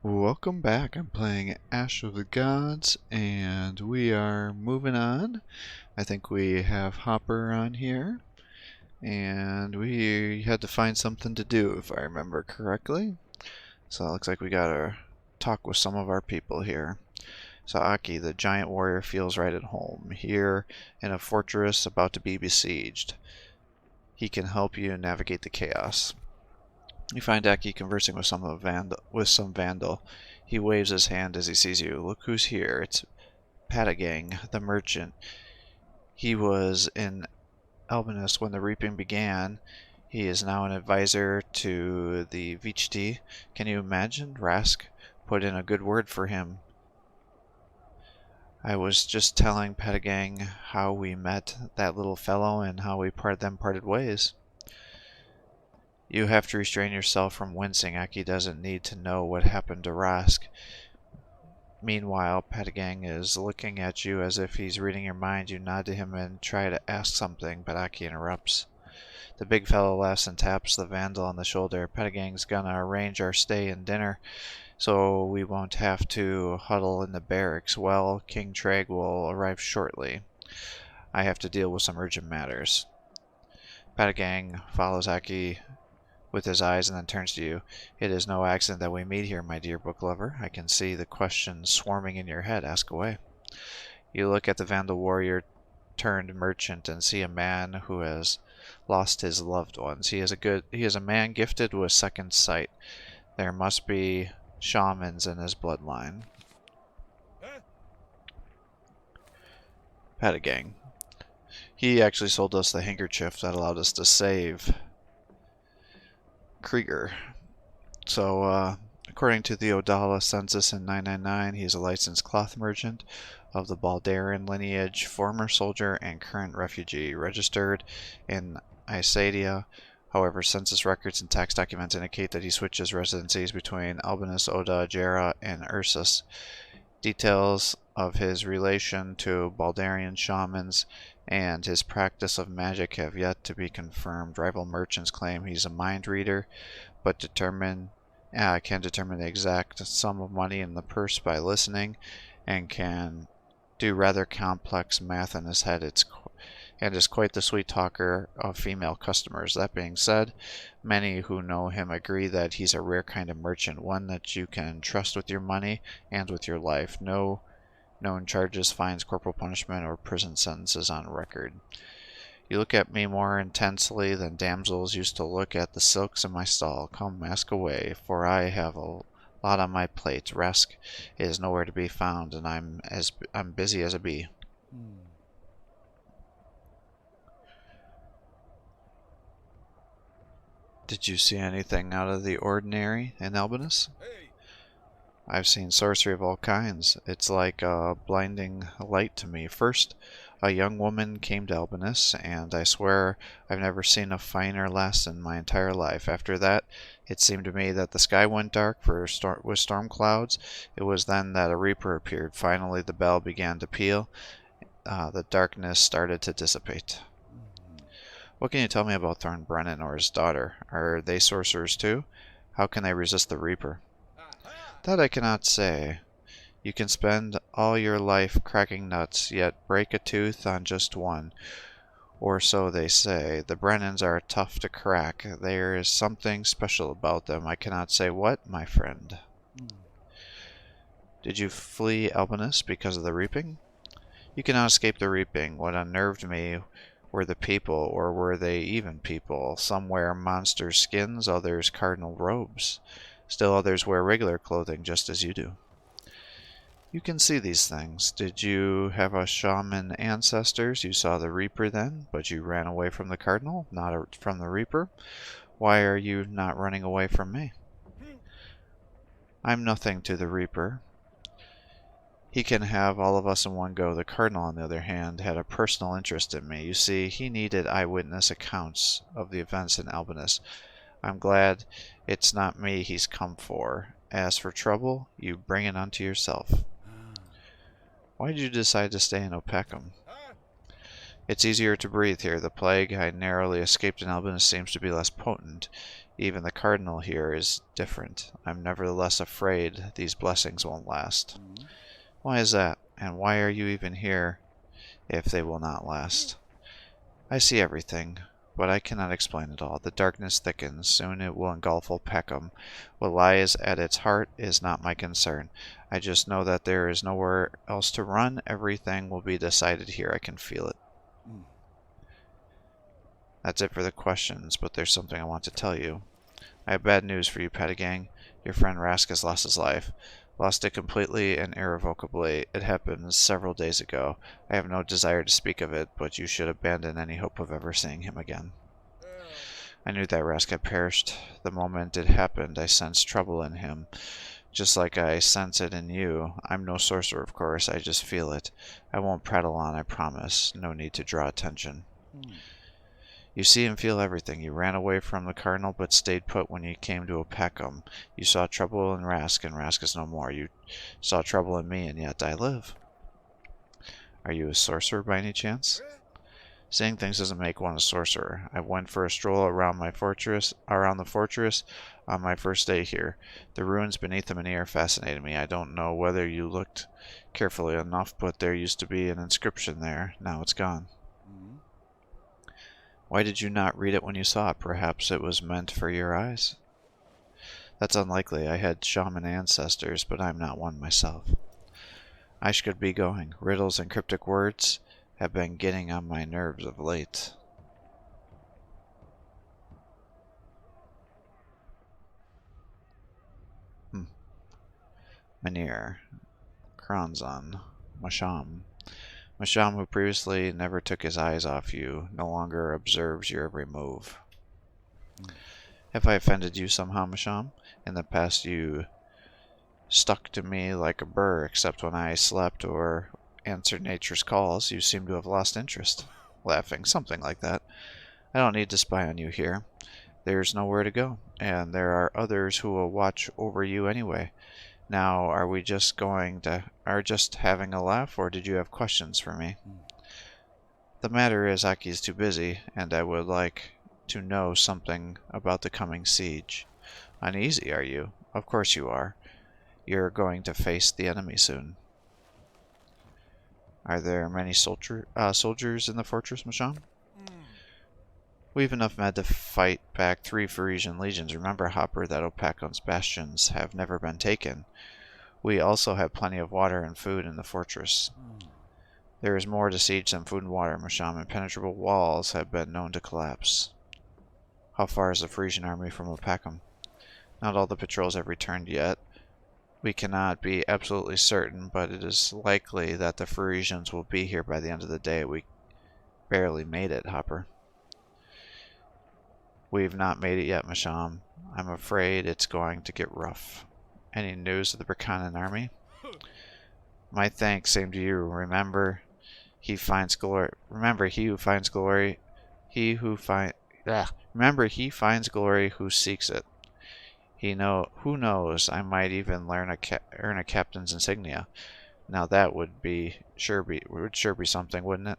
Welcome back. I'm playing Ash of the Gods, and we are moving on. I think we have Hopper on here, and we had to find something to do, if I remember correctly. So it looks like we gotta talk with some of our people here. So Aki, the giant warrior, feels right at home, here in a fortress about to be besieged. He can help you navigate the chaos. You find Aki conversing with some vandal. He waves his hand as he sees you. Look who's here. It's Patagang, the merchant. He was in Albinus when the reaping began. He is now an advisor to the Vichti. Can you imagine? Rask put in a good word for him. I was just telling Patagang how we met that little fellow and how we parted ways. You have to restrain yourself from wincing. Aki doesn't need to know what happened to Rask. Meanwhile, Patagang is looking at you as if he's reading your mind. You nod to him and try to ask something, but Aki interrupts. The big fellow laughs and taps the vandal on the shoulder. Patagang's gonna arrange our stay and dinner, so we won't have to huddle in the barracks. Well, King Treg will arrive shortly. I have to deal with some urgent matters. Patagang follows Aki with his eyes and then turns to you. It is no accident that we meet here, my dear book lover. I can see the questions swarming in your head. Ask away. You look at the Vandal warrior turned merchant and see a man who has lost his loved ones. He is a man gifted with second sight. There must be shamans in his bloodline. Patagang. He actually sold us the handkerchief that allowed us to save Krieger. So, according to the Odala census in 999, he is a licensed cloth merchant of the Baldarian lineage, former soldier and current refugee, registered in Isadia. However, census records and tax documents indicate that he switches residencies between Albinus, Oda, Jera, and Ursus. Details of his relation to Baldarian shamans and his practice of magic have yet to be confirmed. Rival merchants claim he's a mind reader, but can determine the exact sum of money in the purse by listening, and can do rather complex math in his head. And is quite the sweet talker of female customers. That being said, many who know him agree that he's a rare kind of merchant, one that you can trust with your money and with your life. No known charges, fines, corporal punishment, or prison sentences on record. You look at me more intensely than damsels used to look at the silks in my stall. Come, ask away, for I have a lot on my plate. Rask is nowhere to be found, and I'm busy as a bee. Did you see anything out of the ordinary in Albinus? I've seen sorcery of all kinds. It's like a blinding light to me. First, a young woman came to Albinus, and I swear I've never seen a finer lass in my entire life. After that, it seemed to me that the sky went dark with storm clouds. It was then that a reaper appeared. Finally, the bell began to peal. The darkness started to dissipate. What can you tell me about Thornbrennan or his daughter? Are they sorcerers too? How can they resist the reaper? That I cannot say. You can spend all your life cracking nuts, yet break a tooth on just one. Or so they say. The Brennans are tough to crack. There is something special about them. I cannot say what, my friend. Did you flee Albinus because of the reaping? You cannot escape the reaping. What unnerved me were the people, or were they even people? Some wear monster skins, others cardinal robes. Still others wear regular clothing, just as you do. You can see these things. Did you have a shaman ancestors? You saw the Reaper then, but you ran away from the Cardinal, not from the Reaper. Why are you not running away from me? I'm nothing to the Reaper. He can have all of us in one go. The Cardinal, on the other hand, had a personal interest in me. You see, he needed eyewitness accounts of the events in Albinus. I'm glad it's not me he's come for. As for trouble, you bring it unto yourself. Why did you decide to stay in Opecum? It's easier to breathe here. The plague I narrowly escaped in Albinus seems to be less potent. Even the cardinal here is different. I'm nevertheless afraid these blessings won't last. Why is that? And why are you even here if they will not last? I see everything, but I cannot explain it all. The darkness thickens. Soon it will engulf old Peckham. What lies at its heart is not my concern. I just know that there is nowhere else to run. Everything will be decided here. I can feel it. That's it for the questions, but there's something I want to tell you. I have bad news for you, Patagang. Your friend Rask has lost his life. Lost it completely and irrevocably. It happened several days ago. I have no desire to speak of it, but you should abandon any hope of ever seeing him again. I knew that Rask had perished. The moment it happened, I sensed trouble in him, just like I sense it in you. I'm no sorcerer, of course. I just feel it. I won't prattle on, I promise. No need to draw attention. You see and feel everything. You ran away from the cardinal, but stayed put when you came to Peckham. You saw trouble in Rask, and Rask is no more. You saw trouble in me, and yet I live. Are you a sorcerer by any chance? Seeing things doesn't make one a sorcerer. I went for a stroll around the fortress on my first day here. The ruins beneath the Menhir fascinated me. I don't know whether you looked carefully enough, but there used to be an inscription there. Now it's gone. Why did you not read it when you saw it? Perhaps it was meant for your eyes? That's unlikely. I had shaman ancestors, but I'm not one myself. I should be going. Riddles and cryptic words have been getting on my nerves of late. Menhir. Kronzon. Masham. Masham, who previously never took his eyes off you, no longer observes your every move. Have I offended you somehow, Masham? In the past you stuck to me like a burr, except when I slept or answered nature's calls. You seem to have lost interest. Laughing, something like that. I don't need to spy on you here. There's nowhere to go, and there are others who will watch over you anyway. Now, are we just just having a laugh, or did you have questions for me? The matter is, Aki is too busy, and I would like to know something about the coming siege. Uneasy, are you? Of course you are. You're going to face the enemy soon. Are there many soldiers in the fortress, Masham? We've enough men to fight back 3 Frisian legions. Remember, Hopper, that Opakham's bastions have never been taken. We also have plenty of water and food in the fortress. There is more to siege than food and water, Masham. Impenetrable walls have been known to collapse. How far is the Frisian army from Opakham? Not all the patrols have returned yet. We cannot be absolutely certain, but it is likely that the Frisians will be here by the end of the day. We barely made it, Hopper. We've not made it yet, Masham. I'm afraid it's going to get rough. Any news of the Brakanan army? My thanks, same to you. Remember, he finds glory. Remember, he who finds glory who seeks it. Who knows? I might even earn a captain's insignia. Now that would sure be something, wouldn't it?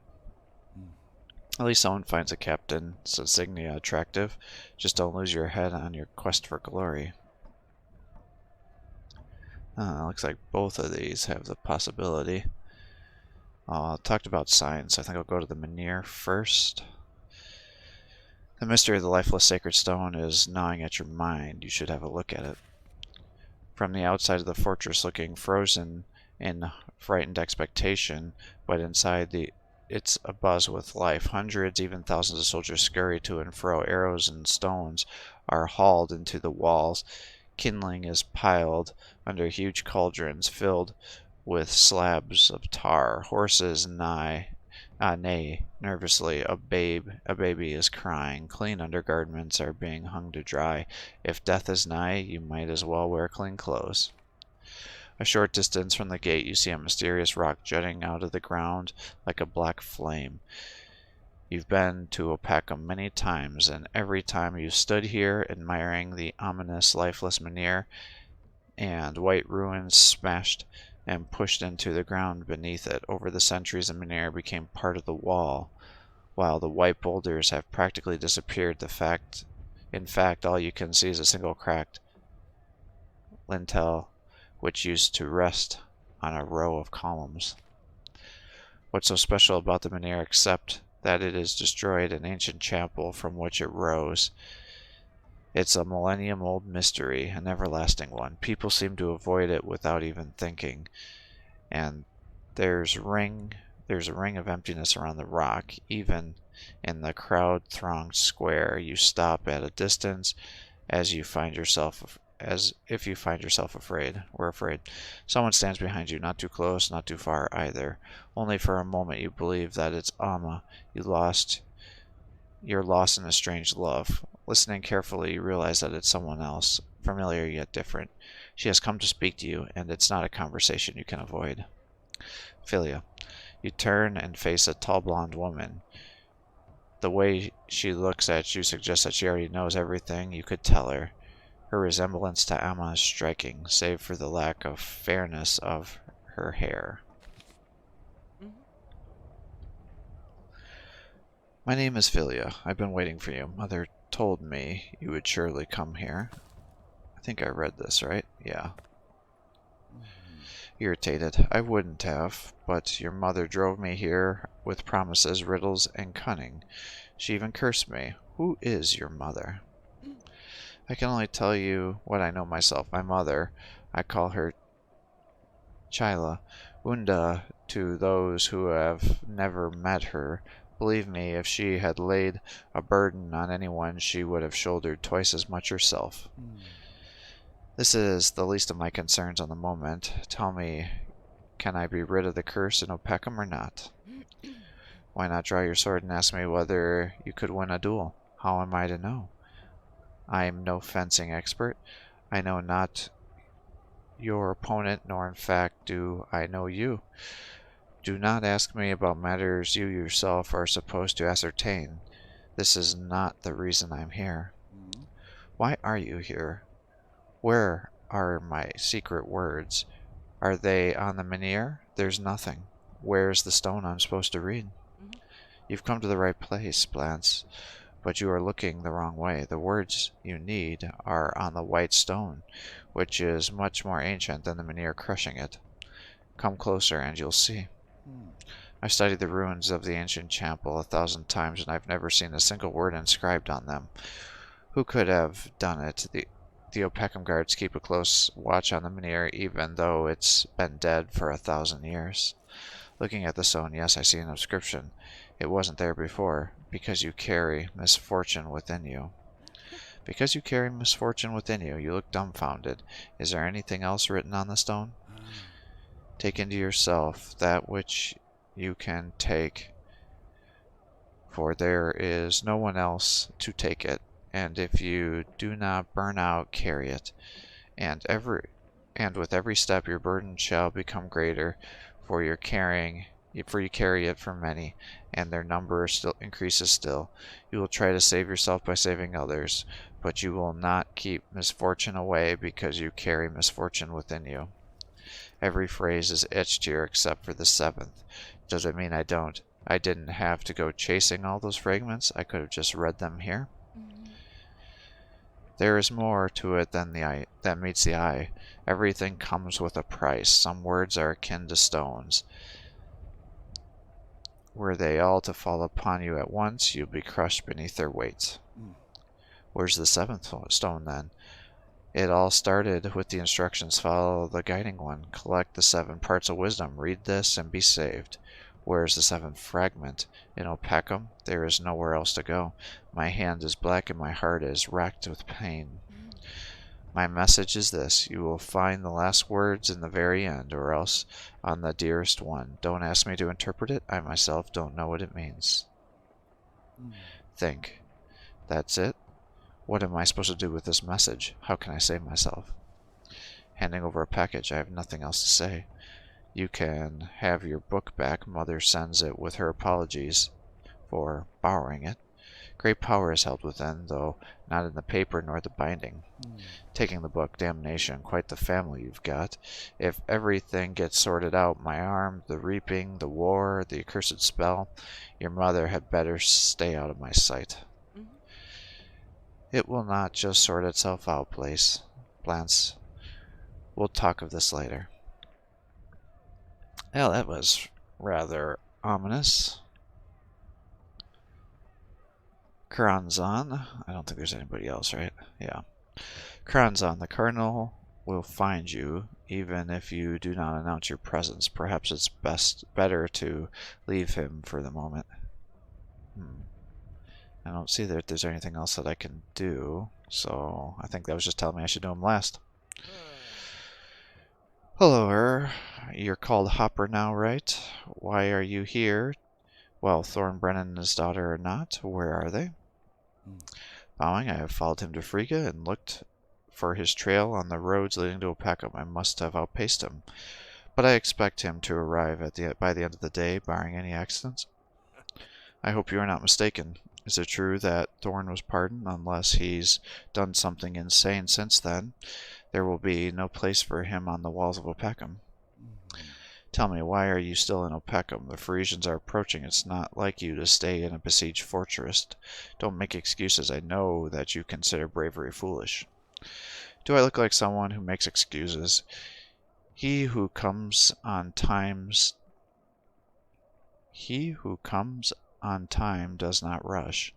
At least someone finds a captain's insignia attractive. Just don't lose your head on your quest for glory. Looks like both of these have the possibility. Talked about science. I think I'll go to the Menhir first. The mystery of the lifeless sacred stone is gnawing at your mind. You should have a look at it. From the outside of the fortress, looking frozen in frightened expectation, but inside it's abuzz with life. Hundreds, even thousands of soldiers scurry to and fro. Arrows and stones are hauled into the walls. Kindling is piled under huge cauldrons filled with slabs of tar. Horses neigh nervously. A baby is crying. Clean undergarments are being hung to dry. If death is nigh, you might as well wear clean clothes. A short distance from the gate, you see a mysterious rock jutting out of the ground like a black flame. You've been to Opakham many times, and every time you stood here admiring the ominous, lifeless Menhir and white ruins smashed and pushed into the ground beneath it. Over the centuries, the Menhir became part of the wall, while the white boulders have practically disappeared. In fact, all you can see is a single cracked lintel which used to rest on a row of columns. What's so special about the menhir except that it has destroyed an ancient chapel from which it rose? It's a millennium-old mystery, an everlasting one. People seem to avoid it without even thinking, and there's a ring of emptiness around the rock. Even in the crowd-thronged square, you stop at a distance as if you find yourself afraid. We're afraid. Someone stands behind you, not too close, not too far either. Only for a moment you believe that it's Amma. You're lost in a strange love. Listening carefully, you realize that it's someone else, familiar yet different. She has come to speak to you, and it's not a conversation you can avoid. Philia. You turn and face a tall blonde woman. The way she looks at you suggests that she already knows everything you could tell her. Her resemblance to Amma is striking, save for the lack of fairness of her hair. My name is Philia. I've been waiting for you. Mother told me you would surely come here. I think I read this, right? Yeah. Irritated. I wouldn't have, but your mother drove me here with promises, riddles, and cunning. She even cursed me. Who is your mother? I can only tell you what I know myself. My mother, I call her Chila, Unda to those who have never met her. Believe me, if she had laid a burden on anyone, she would have shouldered twice as much herself. This is the least of my concerns on the moment. Tell me, can I be rid of the curse in Opeckham or not? Why not draw your sword and ask me whether you could win a duel? How am I to know? I am no fencing expert. I know not your opponent, nor in fact do I know you. Do not ask me about matters you yourself are supposed to ascertain. This is not the reason I'm here. Why are you here? Where are my secret words? Are they on the menhir? There's nothing. Where's the stone I'm supposed to read? You've come to the right place, Blance, but you are looking the wrong way. The words you need are on the white stone, which is much more ancient than the menhir crushing it. Come closer and you'll see. I've studied the ruins of the ancient chapel 1,000 times, and I've never seen a single word inscribed on them. Who could have done it? The Opeckham guards keep a close watch on the menhir, even though it's been dead for 1,000 years. Looking at the stone, yes, I see an inscription. It wasn't there before. Because you carry misfortune within you. Because you carry misfortune within you, you look dumbfounded. Is there anything else written on the stone? Take into yourself that which you can take, for there is no one else to take it. And if you do not burn out, carry it. And with every step your burden shall become greater, for you carry it for many, and their number still increases still. You will try to save yourself by saving others, but you will not keep misfortune away because you carry misfortune within you. Every phrase is etched here except for the 7th. Does it mean I didn't have to go chasing all those fragments? I could have just read them here. There is more to it than that meets the eye. Everything comes with a price. Some words are akin to stones. Were they all to fall upon you at once, you'd be crushed beneath their weight. Where's the 7th stone, then? It all started with the instructions. Follow the guiding one. Collect the 7 parts of wisdom. Read this and be saved. Where's the 7th fragment? In Opeckham? There is nowhere else to go. My hand is black and my heart is racked with pain. My message is this. You will find the last words in the very end, or else on the dearest one. Don't ask me to interpret it. I myself don't know what it means. Think. That's it? What am I supposed to do with this message? How can I save myself? Handing over a package, I have nothing else to say. You can have your book back. Mother sends it with her apologies for borrowing it. Great power is held within, though not in the paper nor the binding. Taking the book, damnation, quite the family you've got. If everything gets sorted out, my arm, the reaping, the war, the accursed spell, your mother had better stay out of my sight. It will not just sort itself out, Blance. We'll talk of this later. Well, that was rather ominous. Karanzan. I don't think there's anybody else, right? Yeah. Karanzan, the Cardinal will find you, even if you do not announce your presence. Perhaps it's better to leave him for the moment. I don't see that there's anything else that I can do, so I think that was just telling me I should do him last. Hello, you're called Hopper now, right? Why are you here? Well, Thornbrennan and his daughter are not. Where are they? Bowing, I have followed him to Frigga and looked for his trail on the roads leading to Opacum. I must have outpaced him, but I expect him to arrive by the end of the day, barring any accidents. I hope you are not mistaken. Is it true that Thorn was pardoned? Unless he's done something insane since then, there will be no place for him on the walls of Opacum. Tell me, why are you still in Opacum? The Frisians are approaching. It's not like you to stay in a besieged fortress. Don't make excuses. I know that you consider bravery foolish. Do I look like someone who makes excuses? He who comes on time does not rush.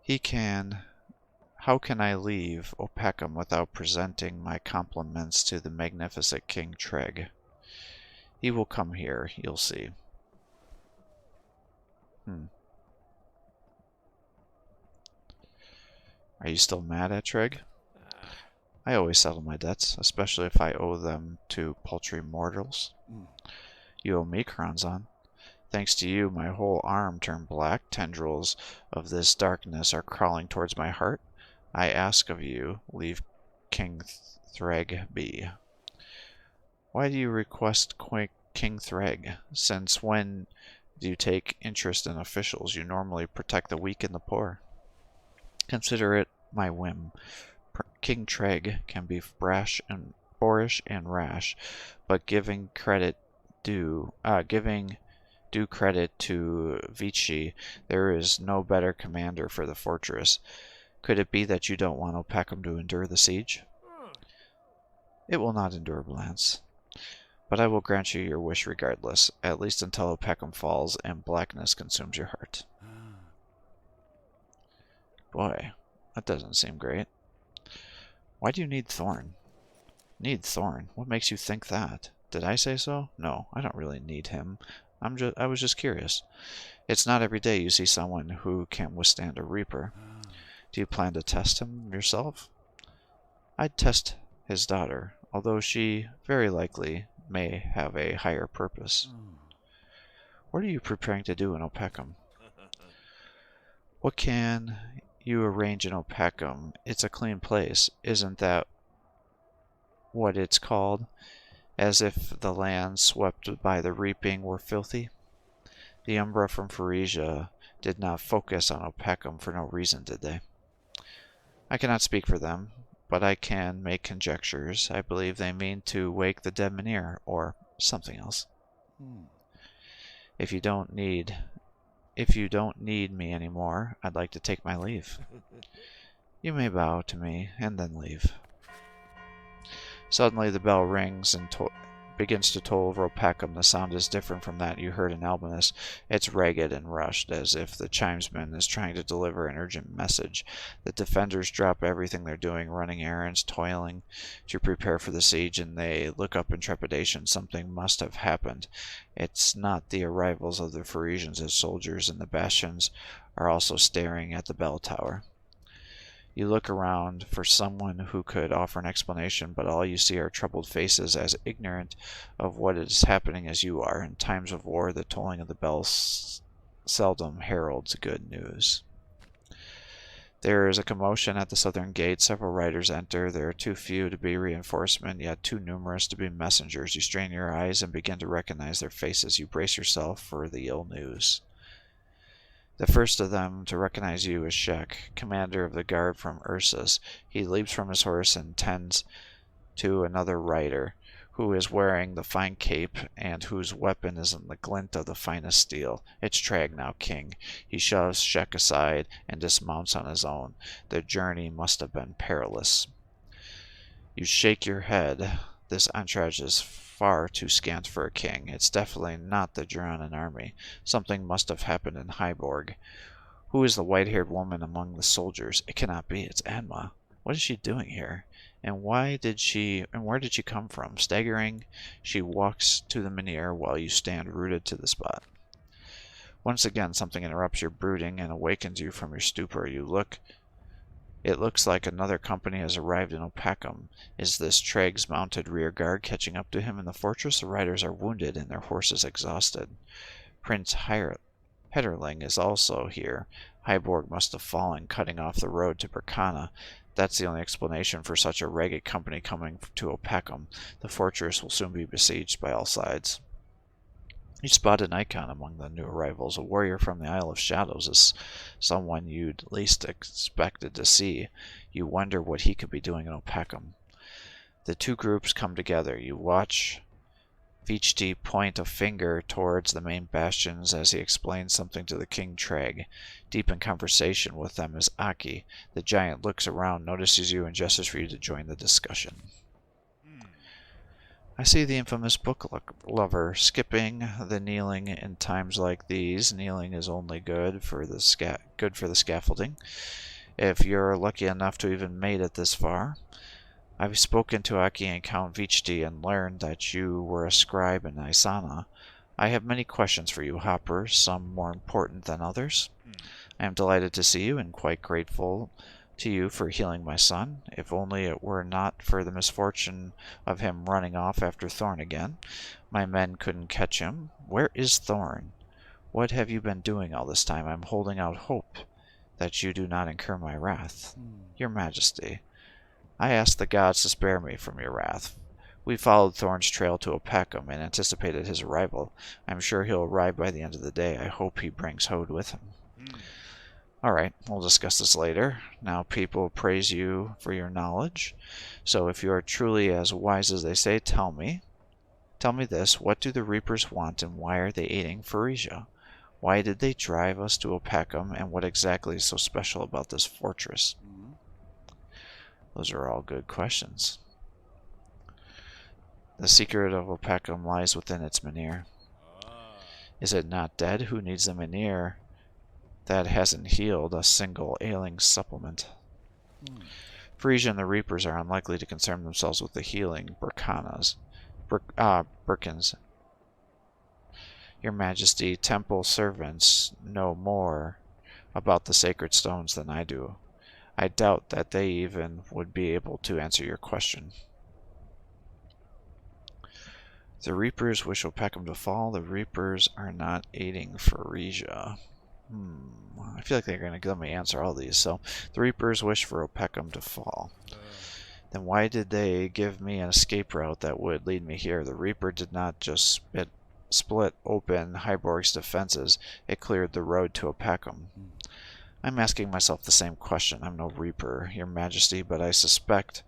How can I leave Opacum without presenting my compliments to the magnificent King Treg? He will come here, you'll see. Are you still mad at Treg? I always settle my debts, especially if I owe them to paltry mortals. You owe me, Kranzan. Thanks to you, my whole arm turned black. Tendrils of this darkness are crawling towards my heart. I ask of you, leave King Threg be. Why do you request King Threg? Since when do you take interest in officials? You normally protect the weak and the poor. Consider it my whim. King Treg can be boorish and rash, but giving due credit to Vici, there is no better commander for the fortress. Could it be that you don't want Opacum to endure the siege? It will not endure, Blance. But I will grant you your wish regardless, at least until Opacum falls and blackness consumes your heart. Boy, that doesn't seem great. Why do you need Thorn? Need Thorn? What makes you think that? Did I say so? No, I don't really need him. I was just curious. It's not every day you see someone who can withstand a Reaper. Do you plan to test him yourself? I'd test his daughter, although she very likely may have a higher purpose. What are you preparing to do in Opacum? What can you arrange in Opacum? It's a clean place. Isn't that what it's called? As if the land swept by the reaping were filthy? The Umbra from Phrygia did not focus on Opacum for no reason, did they? I cannot speak for them, but I can make conjectures. I believe they mean to wake the dead Menhir, or something else. If you don't need me anymore, I'd like to take my leave. You may bow to me and then leave. Suddenly the bell rings and begins to toll over Opacum. The sound is different from that you heard in Albinus. It's ragged and rushed, as if the chimesman is trying to deliver an urgent message. The defenders drop everything they're doing, running errands, toiling to prepare for the siege, and they look up in trepidation. Something must have happened. It's not the arrivals of the Pharisans, as soldiers in the bastions are also staring at the bell tower. You look around for someone who could offer an explanation, but all you see are troubled faces, as ignorant of what is happening as you are. In times of war, the tolling of the bells seldom heralds good news. There is a commotion at the southern gate. Several riders enter. There are too few to be reinforcement, yet too numerous to be messengers. You strain your eyes and begin to recognize their faces. You brace yourself for the ill news. The first of them to recognize you is Shek, commander of the guard from Ursus. He leaps from his horse and tends to another rider, who is wearing the fine cape and whose weapon is in the glint of the finest steel. It's Trag now, king. He shoves Shek aside and dismounts on his own. The journey must have been perilous. You shake your head. This entourage is far too scant for a king. It's definitely not the Germanan army. Something must have happened in Hyborg. Who is the white-haired woman among the soldiers? It cannot be. It's Anma. What is she doing here? And where did she come from? Staggering, she walks to the menhir while you stand rooted to the spot. Once again, something interrupts your brooding and awakens you from your stupor. It looks like another company has arrived in Opacum. Is this Trag's mounted rear guard catching up to him in the fortress? The riders are wounded and their horses exhausted. Prince Hederling is also here. Hyborg must have fallen, cutting off the road to Berkana. That's the only explanation for such a ragged company coming to Opacum. The fortress will soon be besieged by all sides. You spot an icon among the new arrivals. A warrior from the Isle of Shadows is someone you'd least expected to see. You wonder what he could be doing in Opacum. The two groups come together. You watch Vichti point a finger towards the main bastions as he explains something to the King Trag. Deep in conversation with them is Aki. The giant looks around, notices you, and gestures for you to join the discussion. I see the infamous book lover skipping the kneeling in times like these. Kneeling is only good for the scaffolding. If you're lucky enough to even made it this far. I've spoken to Aki and Count Vichti and learned that you were a scribe in Isana. I have many questions for you, Hopper, some more important than others. I am delighted to see you and quite grateful to you for healing my son. If only it were not for the misfortune of him running off after Thorn again. My men couldn't catch him. Where is Thorn? What have you been doing all this time? I'm holding out hope that you do not incur my wrath. Your Majesty, I ask the gods to spare me from your wrath. We followed Thorn's trail to Opacum and anticipated his arrival. I'm sure he'll arrive by the end of the day. I hope he brings Hode with him. Alright, we'll discuss this later. Now people praise you for your knowledge. So if you are truly as wise as they say, tell me. Tell me this, what do the Reapers want and why are they aiding Pharesia? Why did they drive us to Opacum and what exactly is so special about this fortress? Those are all good questions. The secret of Opacum lies within its menhir. Is it not dead? Who needs a menhir that hasn't healed a single ailing supplement? Frisia and the Reapers are unlikely to concern themselves with the healing Birkins. Your Majesty, temple servants know more about the sacred stones than I do. I doubt that they even would be able to answer your question. The Reapers wish Opacum to fall. The Reapers are not aiding Pharesia. I feel like they're going to let me answer all these. So, the Reapers wish for Opacum to fall. Then why did they give me an escape route that would lead me here? The Reaper did not just split open Hyborg's defenses. It cleared the road to Opacum. I'm asking myself the same question. I'm no Reaper, Your Majesty, but I suspect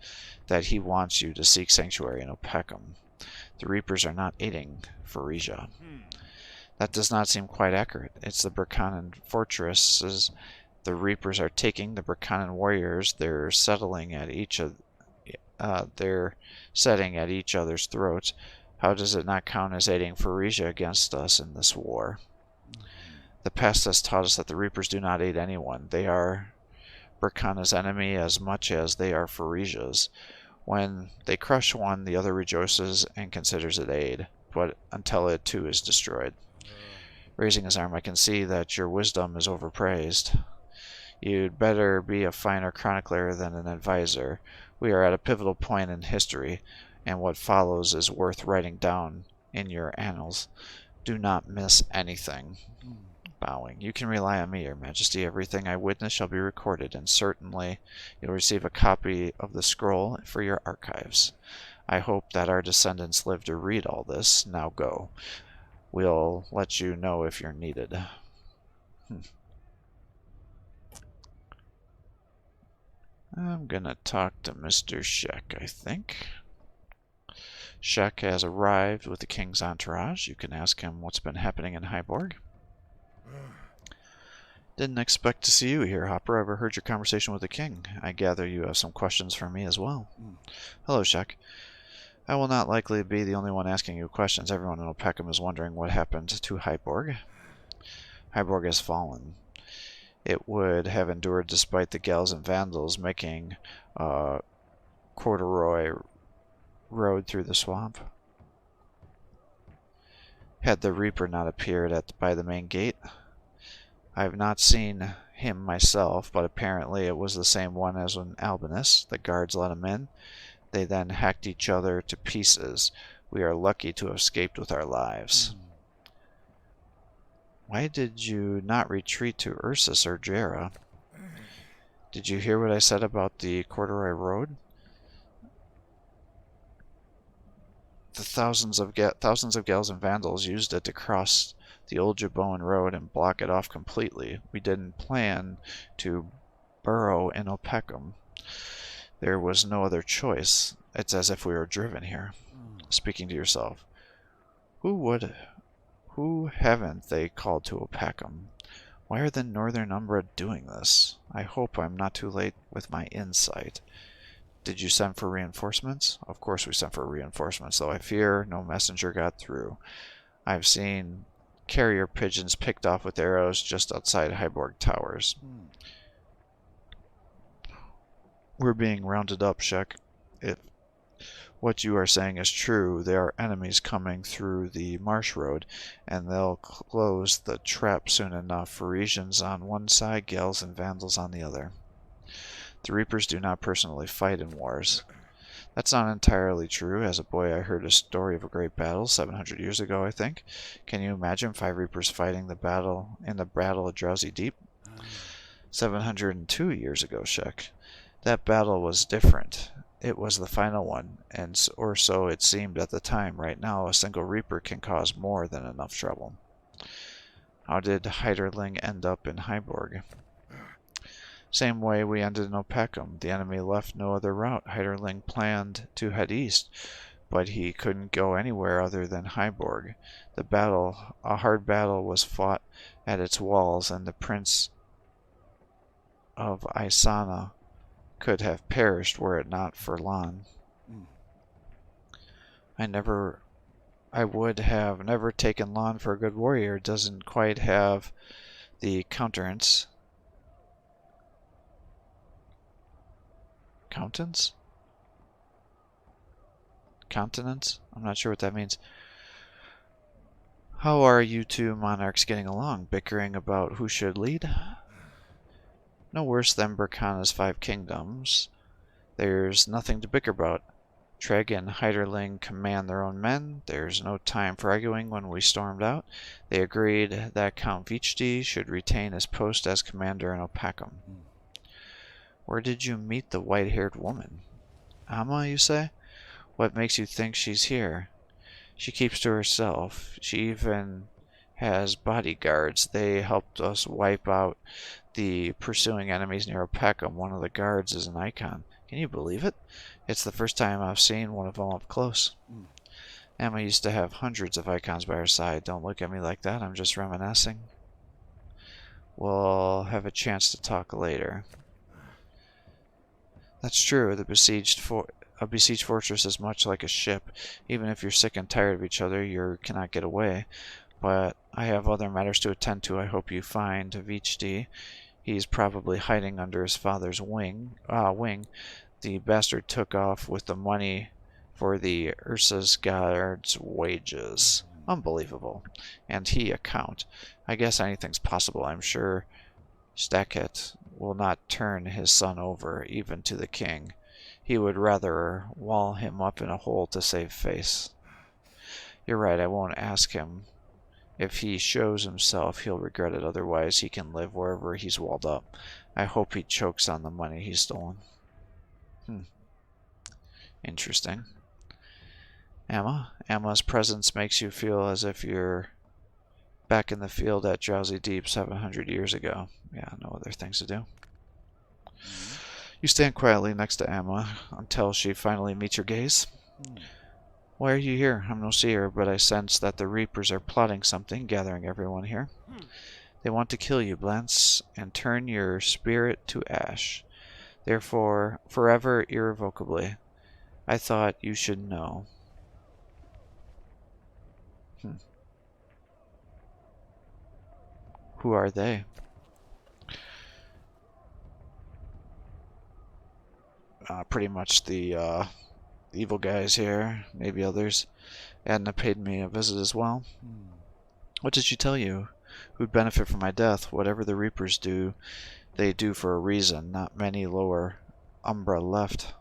that he wants you to seek sanctuary in Opacum. The Reapers are not aiding Pharesia. That does not seem quite accurate. It's the Berkanan fortresses the Reapers are taking. The Berkanan warriors, they're setting at each other's throats. How does it not count as aiding Pharesia against us in this war? The past has taught us that the Reapers do not aid anyone. They are Berkana's enemy as much as they are Pharesia's. When they crush one, the other rejoices and considers it aid, but until it too is destroyed. Raising his arm, I can see that your wisdom is overpraised. You'd better be a finer chronicler than an advisor. We are at a pivotal point in history, and what follows is worth writing down in your annals. Do not miss anything. Bowing. You can rely on me, Your Majesty. Everything I witness shall be recorded, and certainly you'll receive a copy of the scroll for your archives. I hope that our descendants live to read all this. Now go. We'll let you know if you're needed. I'm gonna talk to Mr. Sheck, I think. Sheck has arrived with the king's entourage. You can ask him what's been happening in Hyborg. Didn't expect to see you here, Hopper. I overheard your conversation with the king. I gather you have some questions for me as well. Hello, Sheck. I will not likely be the only one asking you questions. Everyone in Opeckham is wondering what happened to Hyborg. Hyborg has fallen. It would have endured despite the Gals and Vandals making corduroy road through the swamp. Had the Reaper not appeared by the main gate? I have not seen him myself, but apparently it was the same one as in Albinus. The guards let him in. They then hacked each other to pieces. We are lucky to have escaped with our lives. Why did you not retreat to Ursus or Jera? Did you hear what I said about the corduroy road? The thousands of Gals and Vandals used it to cross the old Jaboan road and block it off completely. We didn't plan to burrow in Opeckham. There was no other choice. It's as if we were driven here. Speaking to yourself, who haven't they called to Opeckham? Why are the Northern Umbra doing this? I hope I'm not too late with my insight. Did you send for reinforcements? Of course we sent for reinforcements, though I fear no messenger got through. I've seen carrier pigeons picked off with arrows just outside Hyborg Towers. We're being rounded up, Sheck. If what you are saying is true, there are enemies coming through the marsh road, and they'll close the trap soon enough. Parisians on one side, Gals and Vandals on the other. The Reapers do not personally fight in wars. That's not entirely true. As a boy, I heard a story of a great battle 700 years ago, I think. Can you imagine 5 Reapers fighting the battle in the Battle of Drowsy Deep? 702 years ago, Sheck. That battle was different. It was the final one, or so it seemed at the time. Right now, a single Reaper can cause more than enough trouble. How did Heiderling end up in Hyborg? Same way we ended in Opeckham. The enemy left no other route. Heiderling planned to head east, but he couldn't go anywhere other than Hyborg. A hard battle was fought at its walls, and the Prince of Isana could have perished were it not for Lan. I would have never taken Lan for a good warrior. Doesn't quite have the countenance. Countenance? I'm not sure what that means. How are you two monarchs getting along? Bickering about who should lead? No worse than Berkana's 5 kingdoms. There's nothing to bicker about. Treg and Heiderling command their own men. There's no time for arguing when we stormed out. They agreed that Count Vichti should retain his post as commander in Opeckham. Where did you meet the white-haired woman? Amma, you say? What makes you think she's here? She keeps to herself. She even has bodyguards. They helped us wipe out the pursuing enemies near Opeckham. One of the guards is an icon. Can you believe it? It's the first time I've seen one of them up close. Emma used to have hundreds of icons by her side. Don't look at me like that. I'm just reminiscing. We'll have a chance to talk later. That's true. A besieged fortress is much like a ship. Even if you're sick and tired of each other, you cannot get away. But I have other matters to attend to. I hope you find Vichti. He's probably hiding under his father's wing. The bastard took off with the money for the Ursus guard's wages. Unbelievable. And he a count. I guess anything's possible. I'm sure Stackett will not turn his son over, even to the king. He would rather wall him up in a hole to save face. You're right, I won't ask him. If he shows himself, he'll regret it. Otherwise, he can live wherever he's walled up. I hope he chokes on the money he's stolen. Interesting. Emma's presence makes you feel as if you're back in the field at Drowsy Deep 700 years ago. Yeah, no other things to do. You stand quietly next to Emma until she finally meets your gaze. Why are you here? I'm no seer, but I sense that the Reapers are plotting something, gathering everyone here. They want to kill you, Blance, and turn your spirit to ash. Therefore, forever, irrevocably. I thought you should know. Who are they? Pretty much the evil guys here, maybe others. Adna paid me a visit as well. What did she tell you? Who'd benefit from my death? Whatever the Reapers do, they do for a reason. Not many lower Umbra left.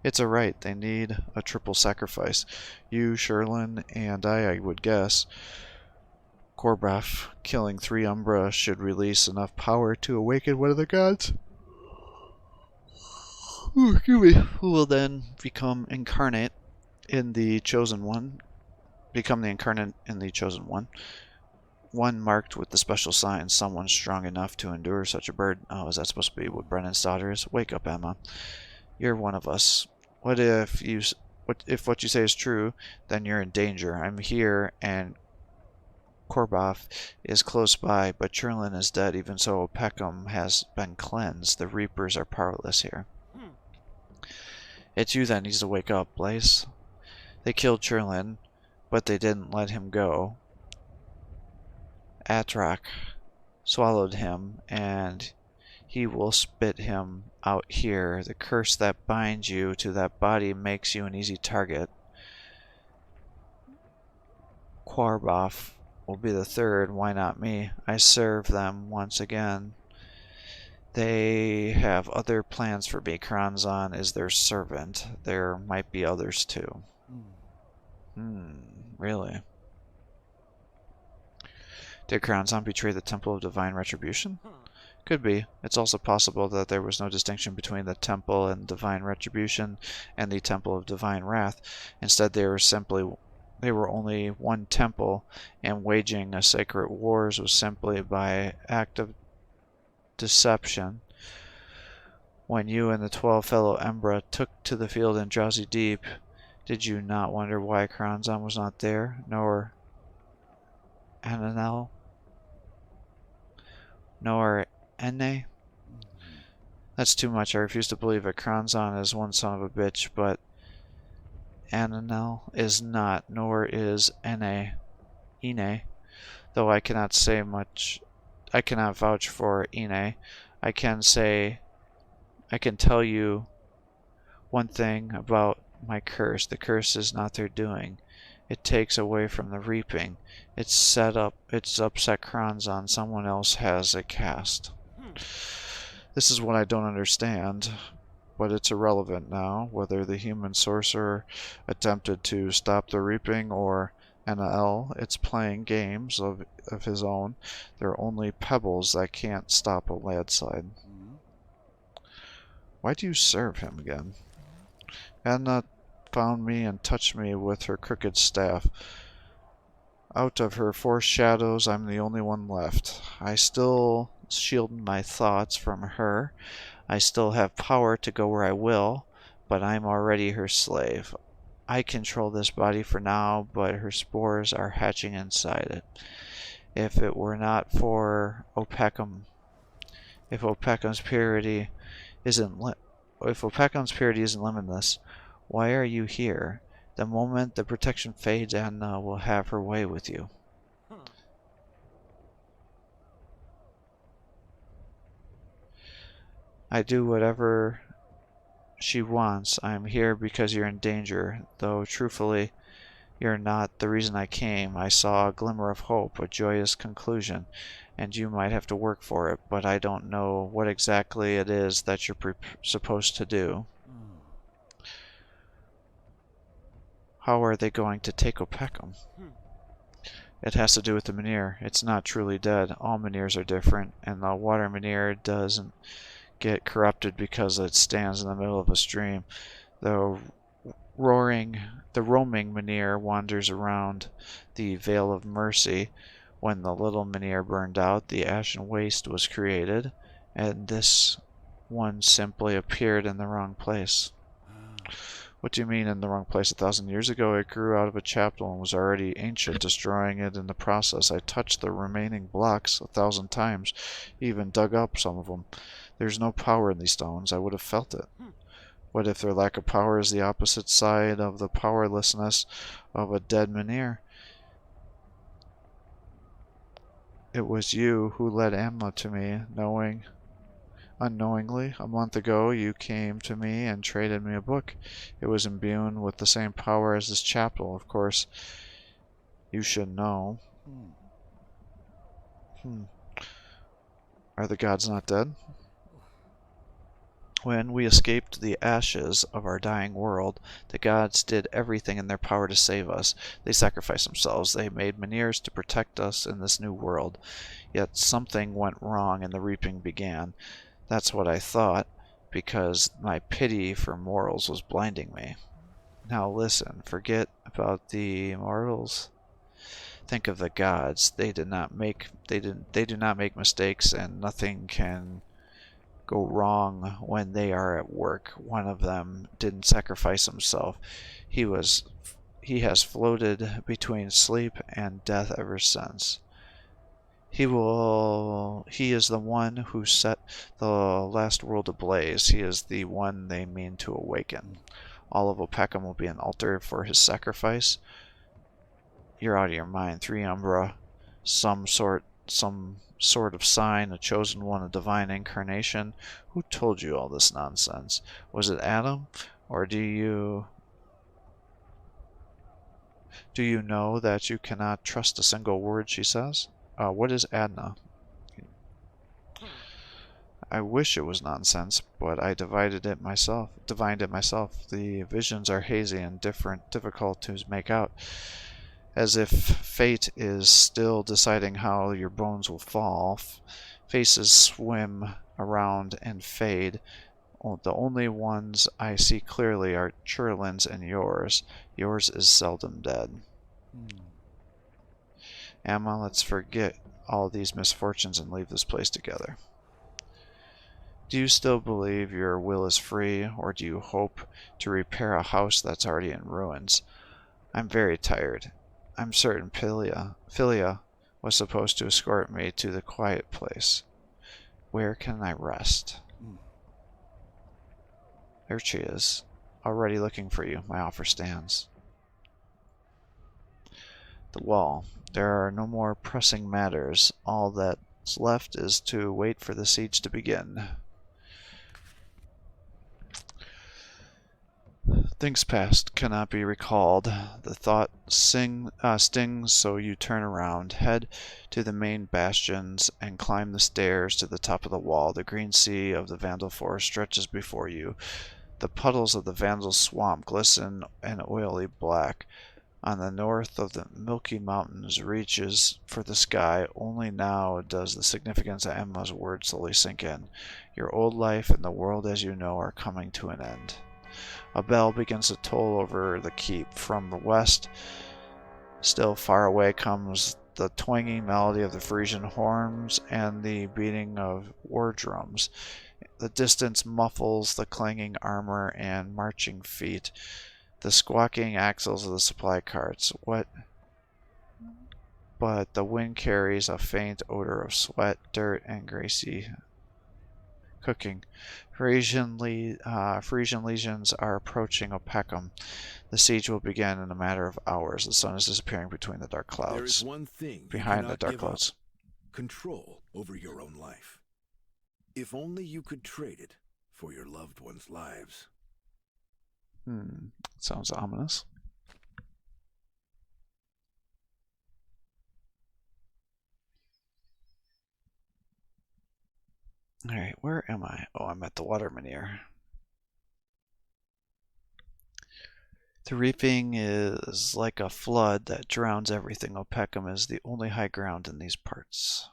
It's a right. They need a triple sacrifice. You, Sherlin, and I would guess. Korbath killing 3 Umbra should release enough power to awaken one of the gods. Who will then become incarnate in the Chosen One. Become the incarnate in the Chosen One. One marked with the special sign, someone strong enough to endure such a burden. Oh, is that supposed to be what Brennan's daughter is? Wake up, Emma. You're one of us. What if what you say is true? Then you're in danger. I'm here, and Korbath is close by, but Churlin is dead. Even so, Peckham has been cleansed. The Reapers are powerless here. It's you that needs to wake up, Blaze. They killed Churlin, but they didn't let him go. Atrak swallowed him, and he will spit him out here. The curse that binds you to that body makes you an easy target. Korbath will be the third. Why not me? I serve them once again. They have other plans for me. Kranzan is their servant. There might be others too. Really? Did Kranzan betray the Temple of Divine Retribution? Could be. It's also possible that there was no distinction between the Temple and Divine Retribution and the Temple of Divine Wrath. Instead, they were only one temple, and waging a sacred wars was simply by act of deception. When you and the 12 fellow Embra took to the field in Drowsy Deep, did you not wonder why Kranzan was not there, nor Ananel, nor Ene? That's too much. I refuse to believe it. Kranzan is one son of a bitch, but Ananel is not, nor is Ene. Though I cannot say much. I cannot vouch for Ine. I can tell you one thing about my curse. The curse is not their doing. It takes away from the reaping. It's upset Kranzan. Someone else has it cast. This is what I don't understand, but it's irrelevant now, whether the human sorcerer attempted to stop the reaping or Anael. It's playing games of his own. They're only pebbles that can't stop a landslide. Why do you serve him again? Anna found me and touched me with her crooked staff. Out of her 4 shadows, I'm the only one left. I still shield my thoughts from her. I still have power to go where I will, but I'm already her slave. I control this body for now, but her spores are hatching inside it. If it were not for Opeckham, if Opeckham's purity isn't limitless, why are you here? The moment the protection fades, Anna will have her way with you. I do whatever she wants. I am here because you're in danger, though truthfully, you're not the reason I came. I saw a glimmer of hope, a joyous conclusion, and you might have to work for it, but I don't know what exactly it is that you're supposed to do. How are they going to take Opeckham? It has to do with the Menhir. It's not truly dead. All Menhirs are different, and the water Menhir doesn't get corrupted because it stands in the middle of a stream. The roaming Menhir wanders around the Vale of Mercy. When the little Menhir burned out, the Ashen Waste was created, and this One simply appeared in the wrong place. What do you mean in the wrong place? 1,000 years ago it grew out of a chapel and was already ancient, destroying it in the process. I touched the remaining blocks 1,000 times, even dug up some of them. There's no power in these stones. I would have felt it. What if their lack of power is the opposite side of the powerlessness of a dead Mynheer? It was you who led Amma to me, unknowingly. A month ago you came to me and traded me a book. It was imbued with the same power as this chapel. Of course, you should know. Are the gods not dead? When we escaped the ashes of our dying world, the gods did everything in their power to save us. They sacrificed themselves. They made Mynheers to protect us in this new world. Yet something went wrong and the reaping began. That's what I thought, because my pity for mortals was blinding me. Now listen, forget about the mortals. Think of the gods. They do not make mistakes, and nothing can go wrong when they are at work. One of them didn't sacrifice himself. He has floated between sleep and death ever since. He is the one who set the last world ablaze. He is the one they mean to awaken. All of Opeckham will be an altar for his sacrifice. You're out of your mind. 3 Umbra, some sort of sign, a chosen one, a divine incarnation. Who told you all this nonsense? Was it Adam? Or do you know that you cannot trust a single word she says? What is Adna? I wish it was nonsense, but I divined it myself. The visions are hazy and difficult to make out, as if fate is still deciding how your bones will fall. Faces swim around and fade. The only ones I see clearly are Churlin's and yours. Yours is seldom dead. Amma, let's forget all these misfortunes and leave this place together. Do you still believe your will is free, or do you hope to repair a house that's already in ruins? I'm very tired. I'm certain Philia was supposed to escort me to the quiet place. Where can I rest? There she is, already looking for you. My offer stands. The wall. There are no more pressing matters. All that's left is to wait for the siege to begin. Things past cannot be recalled. The thought stings, so you turn around, head to the main bastions, and climb the stairs to the top of the wall. The green sea of the Vandal forest stretches before you. The puddles of the Vandal swamp glisten an oily black. On the north of the Milky Mountains reaches for the sky. Only now does the significance of Emma's words slowly sink in. Your old life and the world as you know are coming to an end. A bell begins to toll over the keep. From the west, still far away, comes the twanging melody of the Frisian horns and the beating of war drums. The distance muffles the clanging armor and marching feet, the squawking axles of the supply carts. But the wind carries a faint odor of sweat, dirt, and greasy cooking. Frisian legions are approaching Opeckham. The siege will begin in a matter of hours. The sun is disappearing between the dark clouds. There is one thing behind the dark clouds. Control over your own life. If only you could trade it for your loved ones' lives. Sounds ominous. Alright, where am I? Oh, I'm at the water Mynheer. The reaping is like a flood that drowns everything. Opeckham is the only high ground in these parts.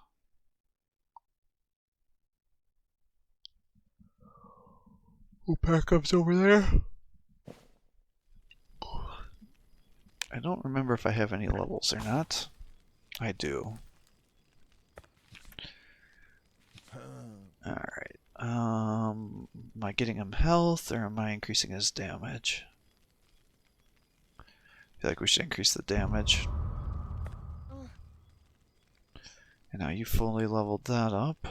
Opeckham's over there. I don't remember if I have any levels or not. I do. Alright. Am I getting him health or am I increasing his damage? I feel like we should increase the damage. And now you fully leveled that up.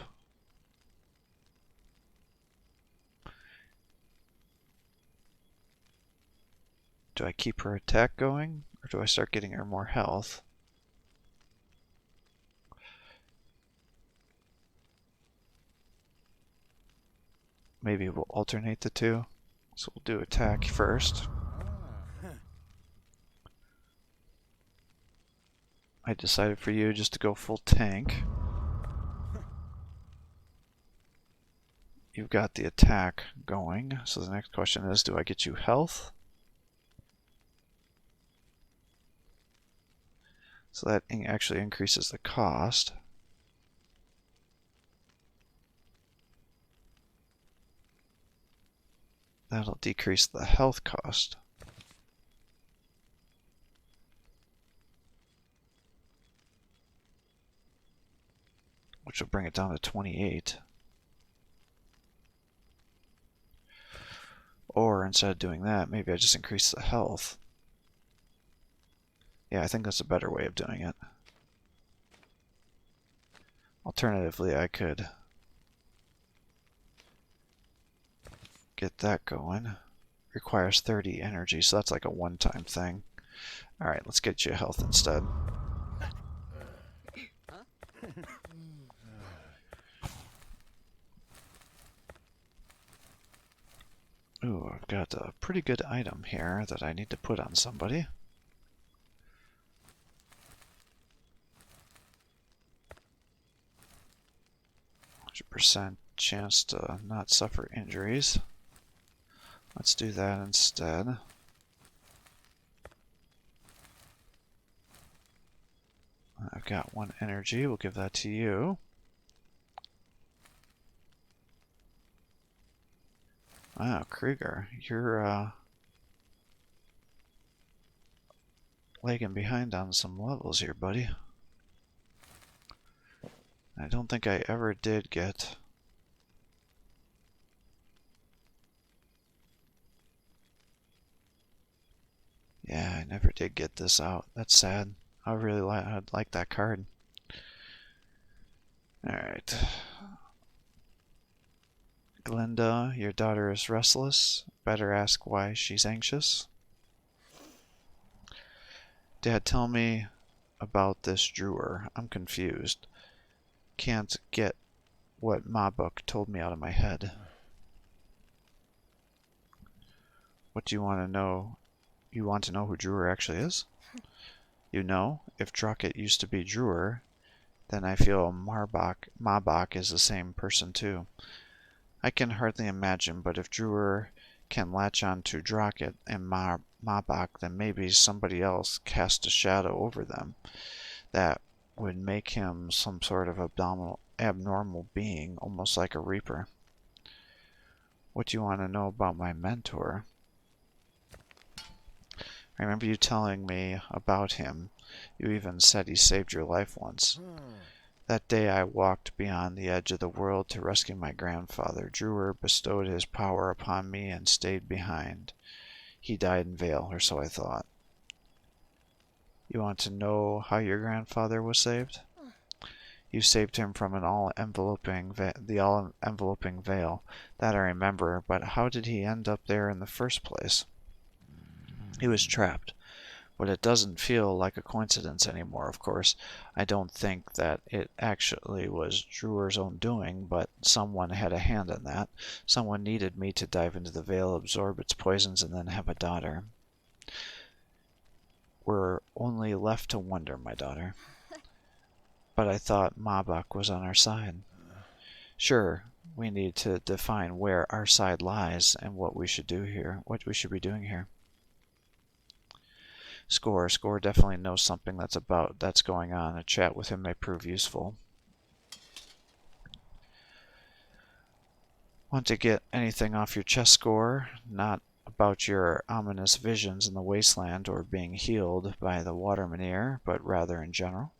Do I keep her attack going or do I start getting her more health? Maybe we'll alternate the two. So we'll do attack first. I decided for you just to go full tank. You've got the attack going, so the next question is, do I get you health? So that actually increases the cost. That'll decrease the health cost. Which will bring it down to 28. Or instead of doing that, maybe I just increase the health. Yeah, I think that's a better way of doing it. Alternatively, I could get that going. Requires 30 energy, so that's like a one-time thing. Alright, let's get you health instead. Ooh, I've got a pretty good item here that I need to put on somebody. 100% chance to not suffer injuries. Let's do that instead. I've got 1 energy, we'll give that to you. Wow, Krieger, you're lagging behind on some levels here, buddy. I don't think I ever did get... Yeah, I never did get this out. That's sad. I'd like that card. Alright. Glinda, your daughter is restless. Better ask why she's anxious. Dad, tell me about this drawer. I'm confused. Can't get what Ma Book told me out of my head. What do you want to know? You want to know who Drewer actually is? You know, if Drucket used to be Drewer, then I feel Marbach is the same person too. I can hardly imagine, but if Drewer can latch on to Drocket and Marbach, then maybe somebody else cast a shadow over them that would make him some sort of abnormal being, almost like a Reaper. What do you want to know about my mentor? I remember you telling me about him. You even said he saved your life once. That day I walked beyond the edge of the world to rescue my grandfather. Drewer bestowed his power upon me and stayed behind. He died in Vale, or so I thought. You want to know how your grandfather was saved? You saved him from the all-enveloping veil. That I remember, but how did he end up there in the first place? He was trapped. But it doesn't feel like a coincidence anymore, of course. I don't think that it actually was Drewer's own doing, but someone had a hand in that. Someone needed me to dive into the veil, absorb its poisons, and then have a daughter. We're only left to wonder, my daughter. But I thought Mabak was on our side. Sure, we need to define where our side lies and what we should do here, what we should be doing here. Score definitely knows something that's going on. A chat with him may prove useful. Want to get anything off your chest, Score? Not about your ominous visions in the wasteland or being healed by the water manure, but rather in general.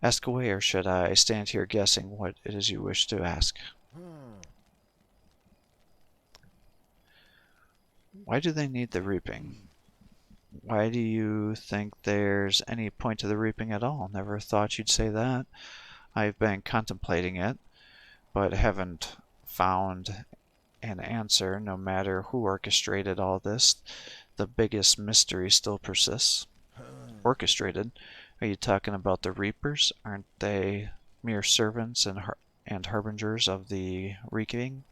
Ask away, or should I stand here guessing what it is you wish to ask? Why do they need the reaping? Why do you think there's any point to the reaping at all? Never thought you'd say that. I've been contemplating it, but haven't found an answer. No matter who orchestrated all this, the biggest mystery still persists. Orchestrated? Are you talking about the Reapers? Aren't they mere servants and harbingers of the reaping?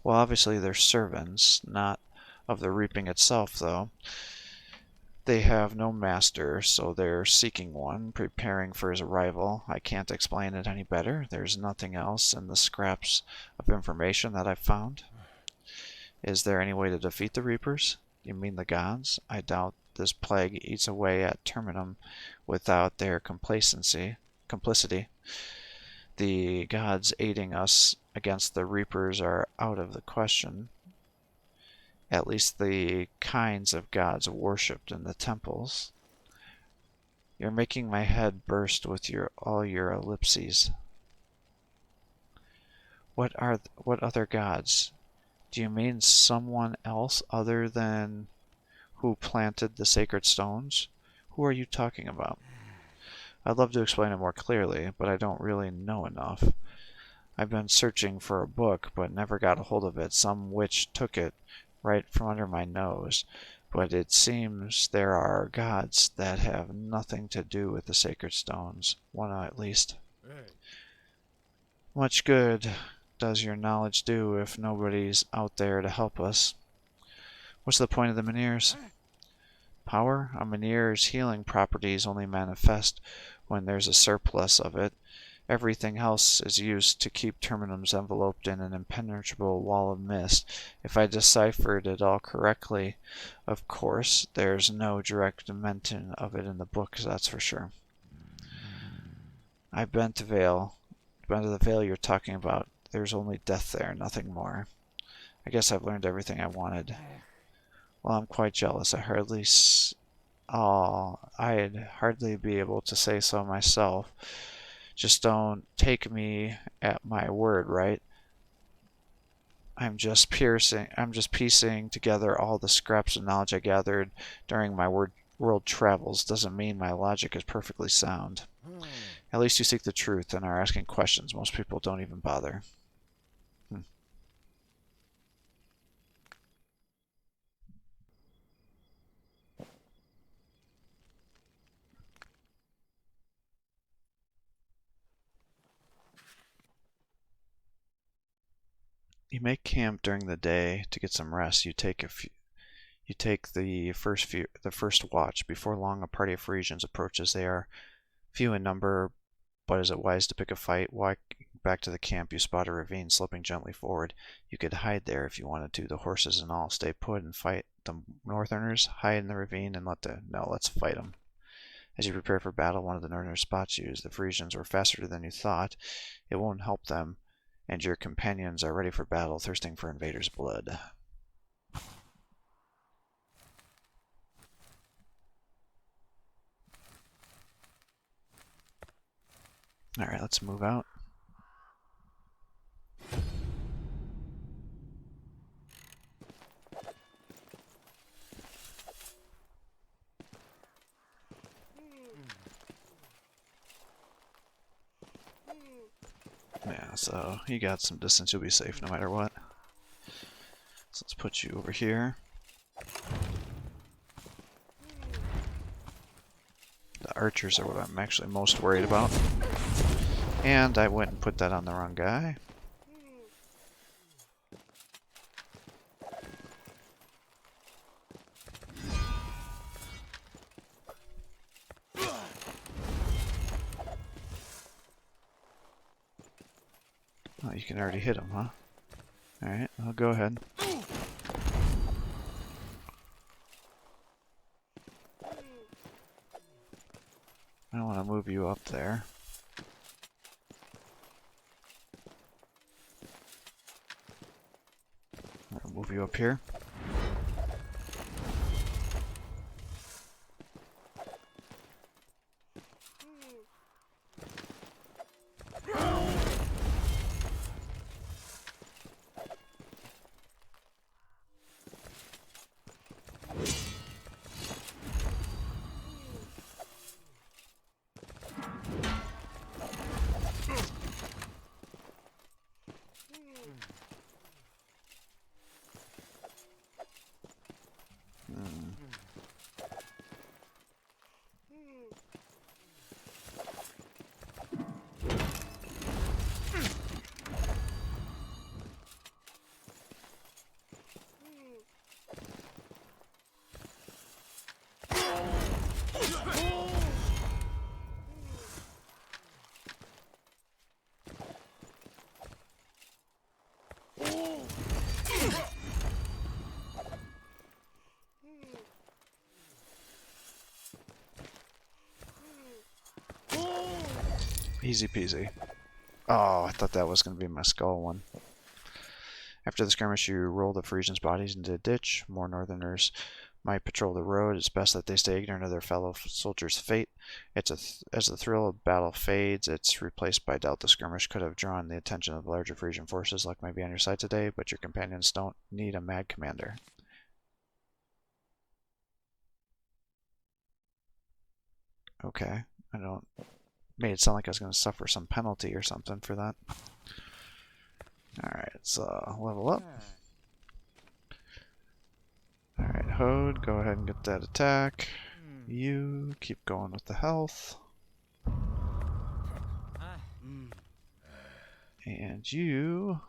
Well, obviously they're servants, not of the reaping itself, though. They have no master, so they're seeking one, preparing for his arrival. I can't explain it any better. There's nothing else in the scraps of information that I've found. Is there any way to defeat the Reapers? You mean the gods? I doubt this plague eats away at Terminum without their complicity. The gods aiding us against the Reapers are out of the question. At least the kinds of gods worshipped in the temples. You're making my head burst with all your ellipses. What other gods? Do you mean someone else other than who planted the sacred stones? Who are you talking about? I'd love to explain it more clearly, but I don't really know enough. I've been searching for a book, but never got a hold of it. Some witch took it right from under my nose. But it seems there are gods that have nothing to do with the sacred stones. One at least. Hey. Much good does your knowledge do if nobody's out there to help us? What's the point of the Meniers? Power? A Menier's healing properties only manifest when there's a surplus of it. Everything else is used to keep Terminums enveloped in an impenetrable wall of mist. If I deciphered it all correctly, of course, there's no direct mention of it in the books, that's for sure. I've been to the Vale you're talking about. There's only death there, nothing more. I guess I've learned everything I wanted. Well, I'm quite jealous. I'd hardly be able to say so myself. Just don't take me at my word, right? I'm just piecing together all the scraps of knowledge I gathered during my world travels. Doesn't mean my logic is perfectly sound. At least you seek the truth and are asking questions. Most people don't even bother. You make camp during the day to get some rest. You take the first watch. Before long, a party of Frisians approaches. They are few in number, but is it wise to pick a fight? Walking back to the camp, you spot a ravine sloping gently forward. You could hide there if you wanted to. The horses and all stay put and fight. The Northerners hide in the ravine and let's fight them. As you prepare for battle, one of the Northerners spots you. As the Frisians were faster than you thought, it won't help them, and your companions are ready for battle, thirsting for invaders' blood. Alright, let's move out. Yeah, so you got some distance, you'll be safe no matter what. So let's put you over here. The archers are what I'm actually most worried about. And I went and put that on the wrong guy. Oh, you can already hit him, huh? Alright, I'll go ahead. I want to move you up there. I'll move you up here. Easy peasy. Oh, I thought that was going to be my skull one. After the skirmish, you roll the Frisians' bodies into a ditch. More northerners might patrol the road. It's best that they stay ignorant of their fellow soldiers' fate. As the thrill of battle fades, it's replaced by doubt. The skirmish could have drawn the attention of larger Frisian forces. Luck may be on your side today, but your companions don't need a mad commander. Okay, I don't... Made it sound like I was going to suffer some penalty or something for that. Alright, let's level up. Alright, Hode, go ahead and get that attack. You keep going with the health. And you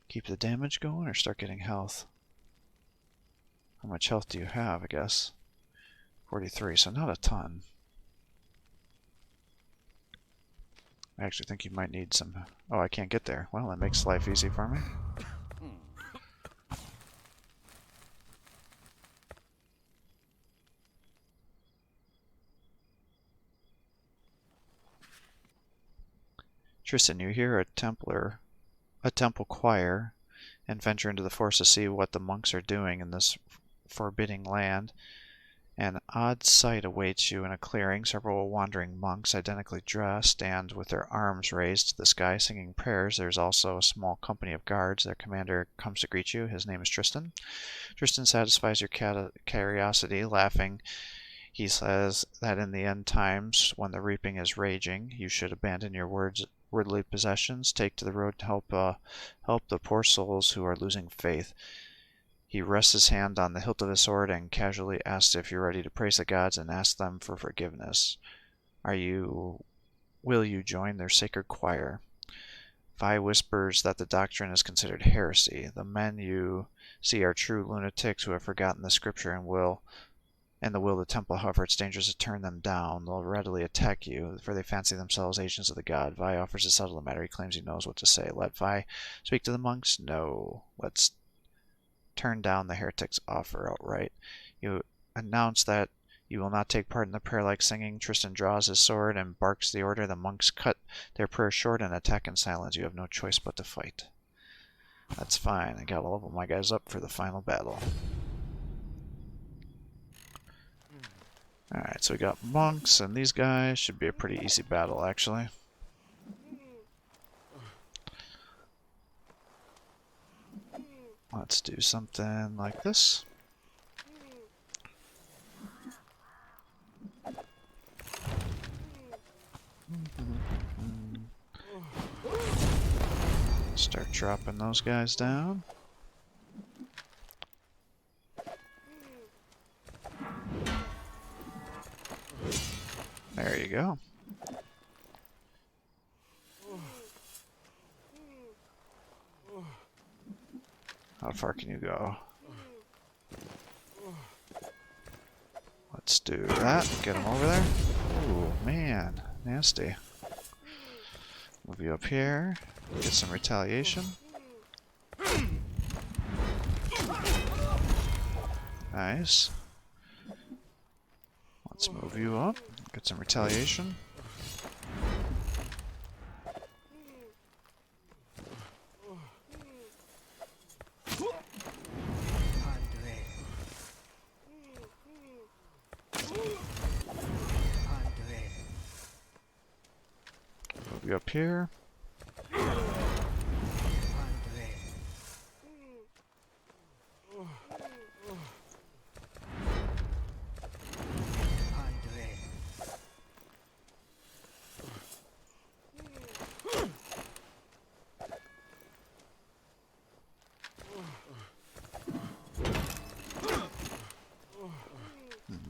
keep the damage going or start getting health. How much health do you have, I guess? 43, so not a ton. I actually think you might need some... Oh, I can't get there. Well, that makes life easy for me. Tristan, you hear a temple choir, and venture into the forest to see what the monks are doing in this forbidding land. An odd sight awaits you in a clearing. Several wandering monks, identically dressed, stand with their arms raised to the sky, singing prayers. There's also a small company of guards. Their commander comes to greet you. His name is Tristan. Tristan satisfies your curiosity, laughing. He says that in the end times, when the reaping is raging, you should abandon your worldly possessions, take to the road to help the poor souls who are losing faith. He rests his hand on the hilt of his sword and casually asks if you're ready to praise the gods and ask them for forgiveness. Will you join their sacred choir? Vi whispers that the doctrine is considered heresy. The men you see are true lunatics who have forgotten the scripture and the will of the temple. However, it's dangerous to turn them down. They'll readily attack you, for they fancy themselves agents of the god. Vi offers to settle the matter. He claims he knows what to say. Let Vi speak to the monks? No. Let's turn down the heretic's offer outright. You announce that you will not take part in the prayer-like singing. Tristan draws his sword and barks the order. The monks cut their prayer short and attack in silence. You have no choice but to fight. That's fine. I gotta level my guys up for the final battle. Alright, so we got monks, and these guys should be a pretty easy battle, actually. Let's do something like this. Start dropping those guys down. There you go. How far can you go? Let's do that. Get him over there. Ooh, man. Nasty. Move you up here. Get some retaliation. Nice. Let's move you up. Get some retaliation. Move you up here.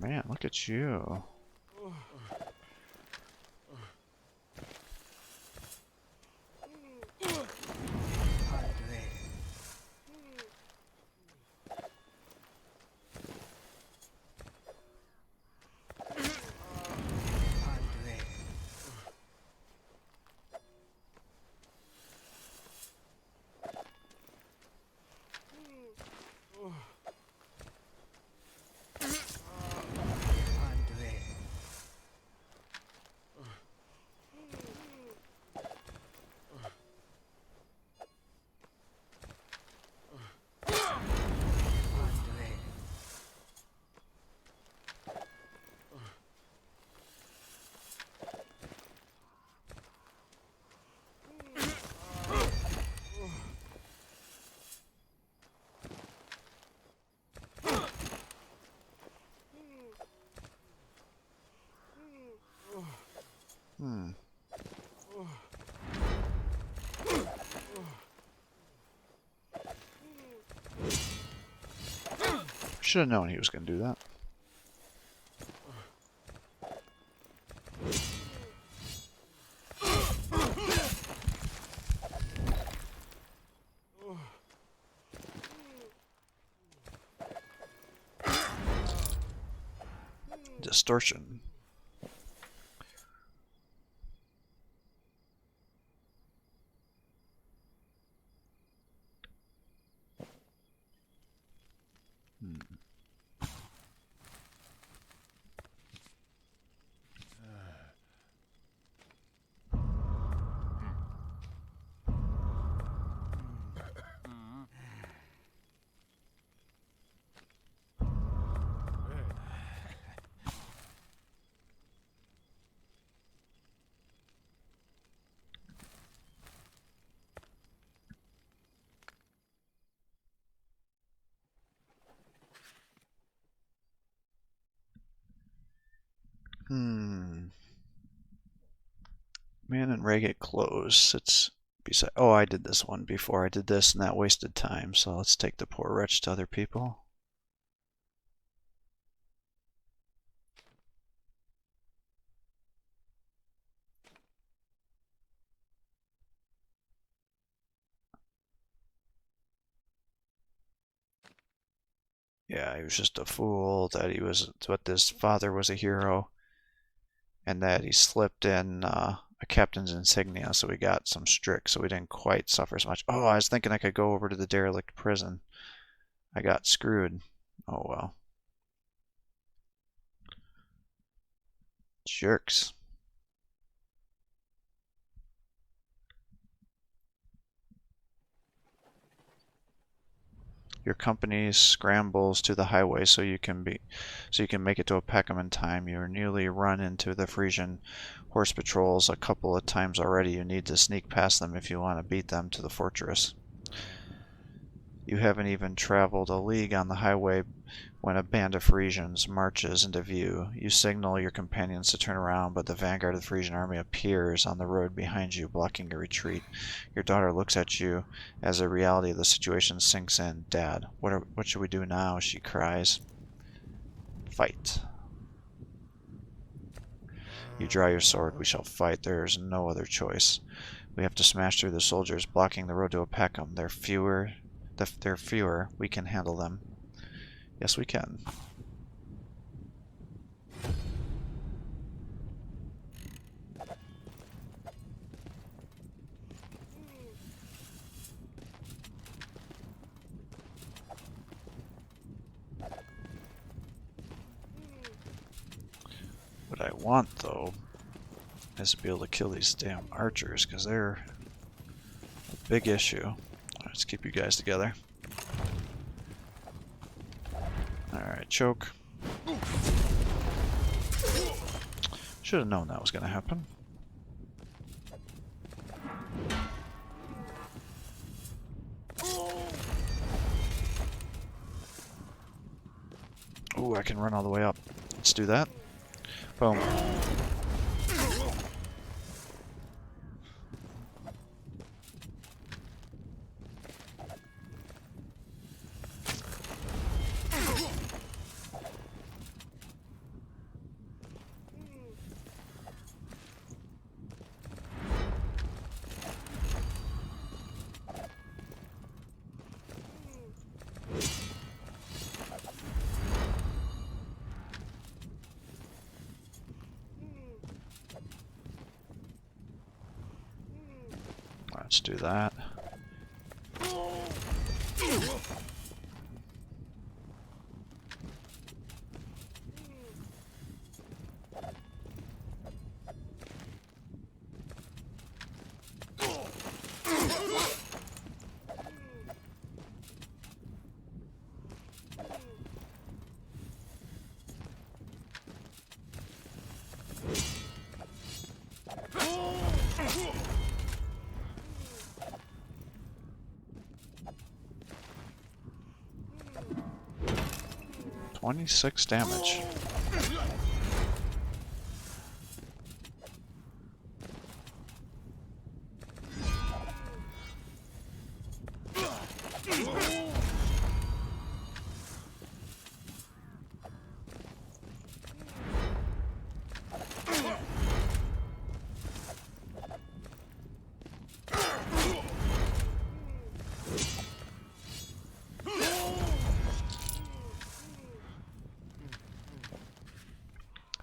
Man, look at you. Hmm. Should have known he was going to do that. Distortion. Hmm. Man and Ray get close. It's beside. Oh, I did this one before. I did this and that wasted time. So let's take the poor wretch to other people. Yeah, he was just a fool that he was. But this father was a hero, and that he slipped in a captain's insignia, so we got some strict, so we didn't quite suffer as much. Oh, I was thinking I could go over to the derelict prison. I got screwed. Oh well. Jerks. Your company scrambles to the highway so you can make it to Peckham in time. You are nearly run into the Frisian horse patrols a couple of times already. You need to sneak past them if you want to beat them to the fortress. You haven't even traveled a league on the highway when a band of Frisians marches into view. You signal your companions to turn around, but the vanguard of the Frisian army appears on the road behind you, blocking your retreat. Your daughter looks at you as the reality of the situation sinks in. Dad, what should we do now? She cries. Fight. You draw your sword. We shall fight. There is no other choice. We have to smash through the soldiers blocking the road to Peckham. They're fewer. We can handle them. Yes, we can. What I want, though, is to be able to kill these damn archers, because they're a big issue. Let's keep you guys together. Alright, choke. Should have known that was going to happen. Ooh, I can run all the way up. Let's do that. Boom. Let's do that. $26 damage.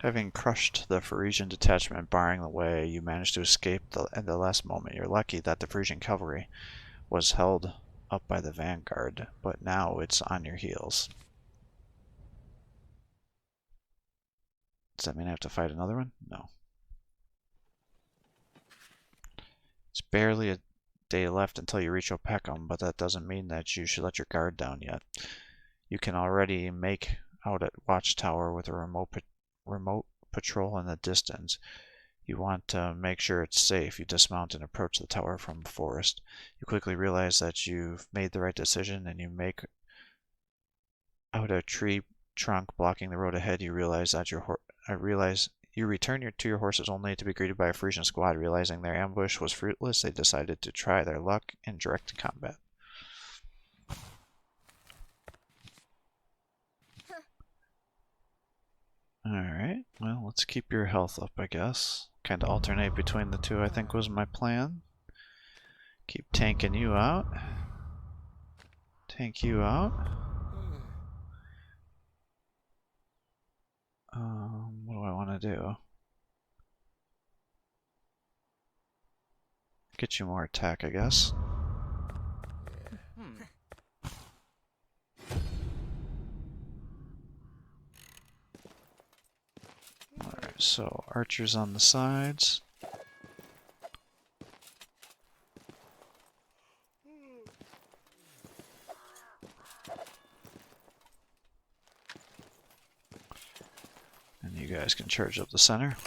Having crushed the Frisian detachment barring the way, you managed to escape at the last moment. You're lucky that the Frisian cavalry was held up by the vanguard, but now it's on your heels. Does that mean I have to fight another one? No. It's barely a day left until you reach Opeckham, but that doesn't mean that you should let your guard down yet. You can already make out at Watchtower with a remote patrol in the distance. You want to make sure it's safe. You dismount and approach the tower from the forest. You quickly realize that you've made the right decision, and you make out a tree trunk blocking the road ahead. You realize that you return to your horses only to be greeted by a Frisian squad. Realizing their ambush was fruitless, they decided to try their luck in direct combat. Alright, well, let's keep your health up, I guess. Kind of alternate between the two, I think, was my plan. Keep tanking you out. Tank you out. What do I want to do? Get you more attack, I guess. Alright, so archers on the sides. And you guys can charge up the center.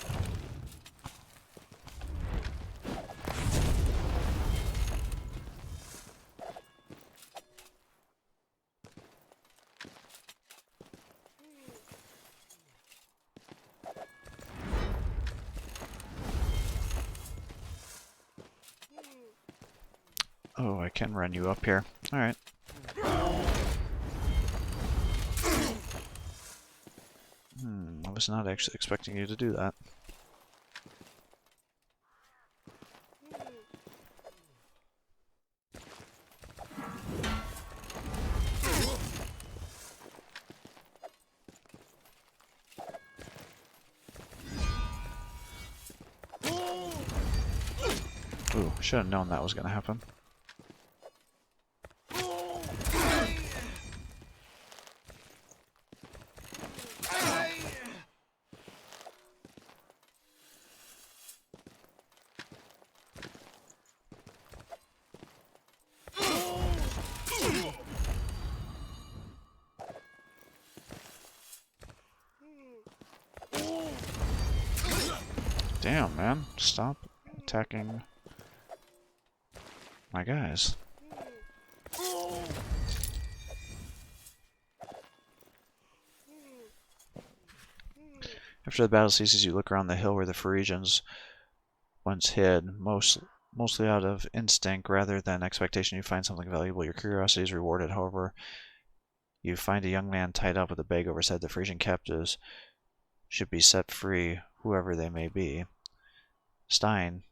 Oh, I can run you up here. Alright. I was not actually expecting you to do that. Ooh, should have known that was going to happen. Damn, man. Stop attacking my guys. After the battle ceases, you look around the hill where the Frisians once hid, mostly out of instinct rather than expectation. You find something valuable. Your curiosity is rewarded. However, you find a young man tied up with a bag over his head. The Frisian captives should be set free, whoever they may be. Stein.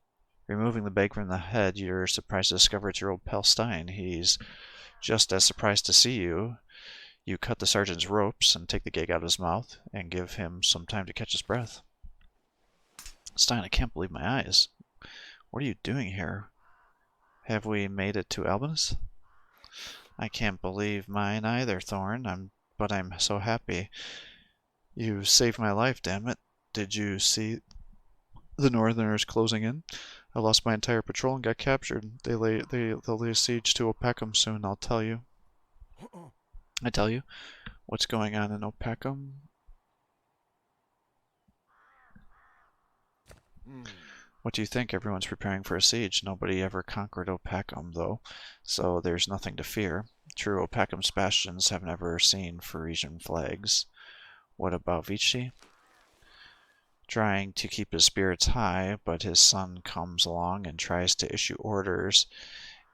Removing the bag from the head, you're surprised to discover it's your old pal Stein. He's just as surprised to see you. You cut the sergeant's ropes and take the gag out of his mouth and give him some time to catch his breath. Stein, I can't believe my eyes. What are you doing here? Have we made it to Albinus? I can't believe mine either, Thorn. But I'm so happy. You saved my life, damn it. Did you see the Northerners closing in? I lost my entire patrol and got captured. They'll lay siege to Opeckham soon, I tell you. What's going on in Opeckham? What do you think? Everyone's preparing for a siege. Nobody ever conquered Opeckham, though, so there's nothing to fear. True, Opeckham's bastions have never seen Frisian flags. What about Vichy? Trying to keep his spirits high, but his son comes along and tries to issue orders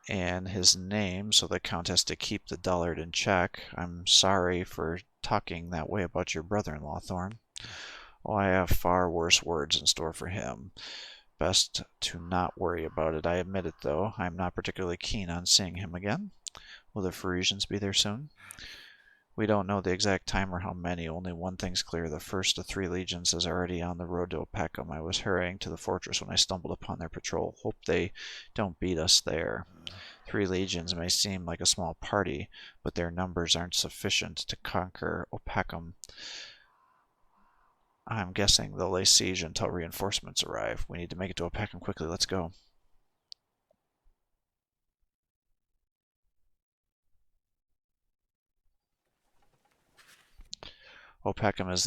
and his name, so the Count has to keep the dullard in check. I'm sorry for talking that way about your brother-in-law, Thorn. Oh, I have far worse words in store for him. Best to not worry about it. I admit it, though. I'm not particularly keen on seeing him again. Will the Parisians be there soon? We don't know the exact time or how many. Only one thing's clear. The first of 3 legions is already on the road to Opeckham. I was hurrying to the fortress when I stumbled upon their patrol. Hope they don't beat us there. 3 legions may seem like a small party, but their numbers aren't sufficient to conquer Opeckham. I'm guessing they'll lay siege until reinforcements arrive. We need to make it to Opeckham quickly. Let's go. Opeckham is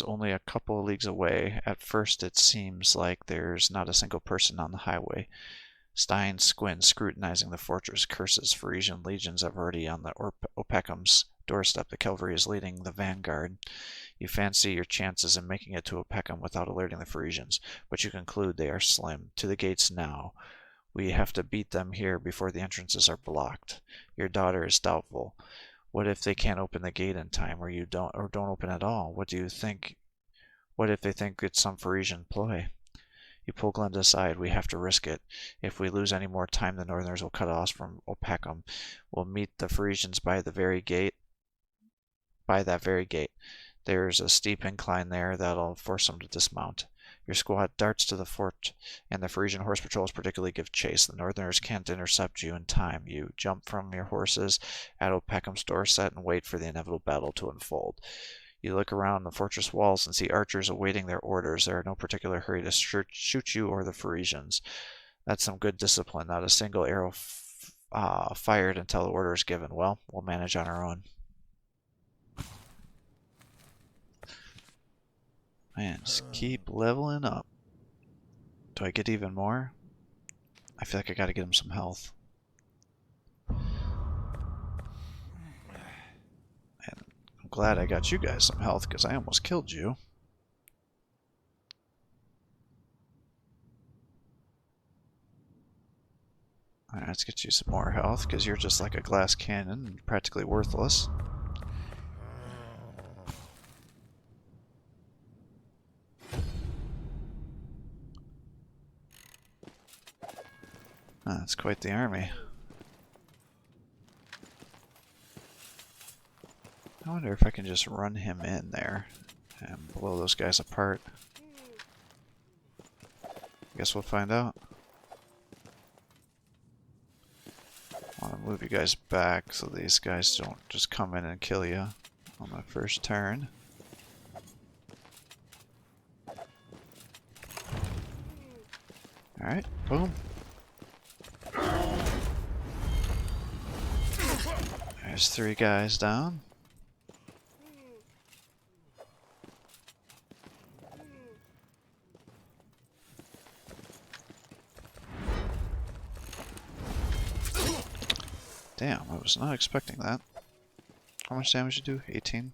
only a couple of leagues away. At first it seems like there's not a single person on the highway. Stein squints, scrutinizing the fortress, curses. Frisian legions are already on the Opeckham's doorstep. The cavalry is leading the vanguard. You fancy your chances in making it to Opeckham without alerting the Frisians, but you conclude they are slim. To the gates now. We have to beat them here before the entrances are blocked. Your daughter is doubtful. What if they can't open the gate in time, or don't open at all? What do you think? What if they think it's some Parisian ploy? You pull Glenda aside. We have to risk it. If we lose any more time, the Northerners will cut us from Opeckham. We'll meet the Parisians by that very gate. There's a steep incline there that'll force them to dismount. Your squad darts to the fort, and the Frisian horse patrols particularly give chase. The Northerners can't intercept you in time. You jump from your horses at Opeckham's doorstep and wait for the inevitable battle to unfold. You look around the fortress walls and see archers awaiting their orders. They're in no particular hurry to shoot you or the Parisians. That's some good discipline. Not a single arrow fired until the order is given. Well, we'll manage on our own. Man, just keep leveling up. Do I get even more? I feel like I gotta get him some health. And I'm glad I got you guys some health, because I almost killed you. Alright, let's get you some more health, because you're just like a glass cannon, practically worthless. That's quite the army. I wonder if I can just run him in there and blow those guys apart. Guess we'll find out. I want to move you guys back so these guys don't just come in and kill you on my first turn. Alright, boom. There's 3 guys down. Damn, I was not expecting that. How much damage did you do? 18?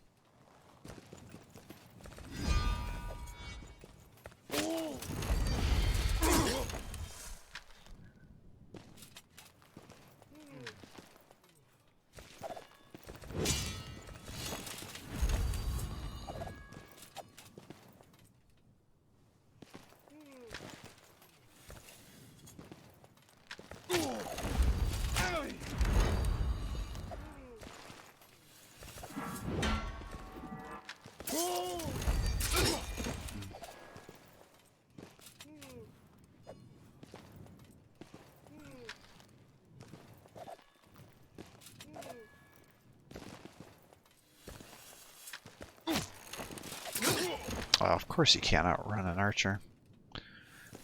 Oh, of course you can't outrun an archer.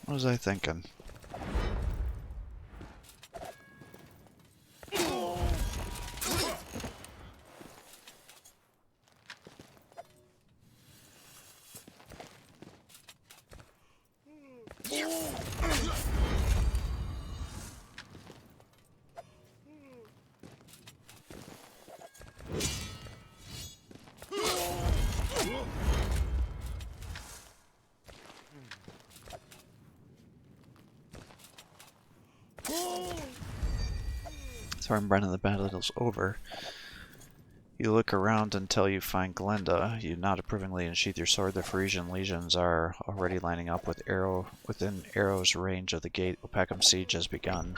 What was I thinking? Thornbrennan, the battle's over. You look around until you find Glenda. You nod approvingly and sheath your sword. The Frisian legions are already lining up within arrow's range of the gate. Opakham's siege has begun.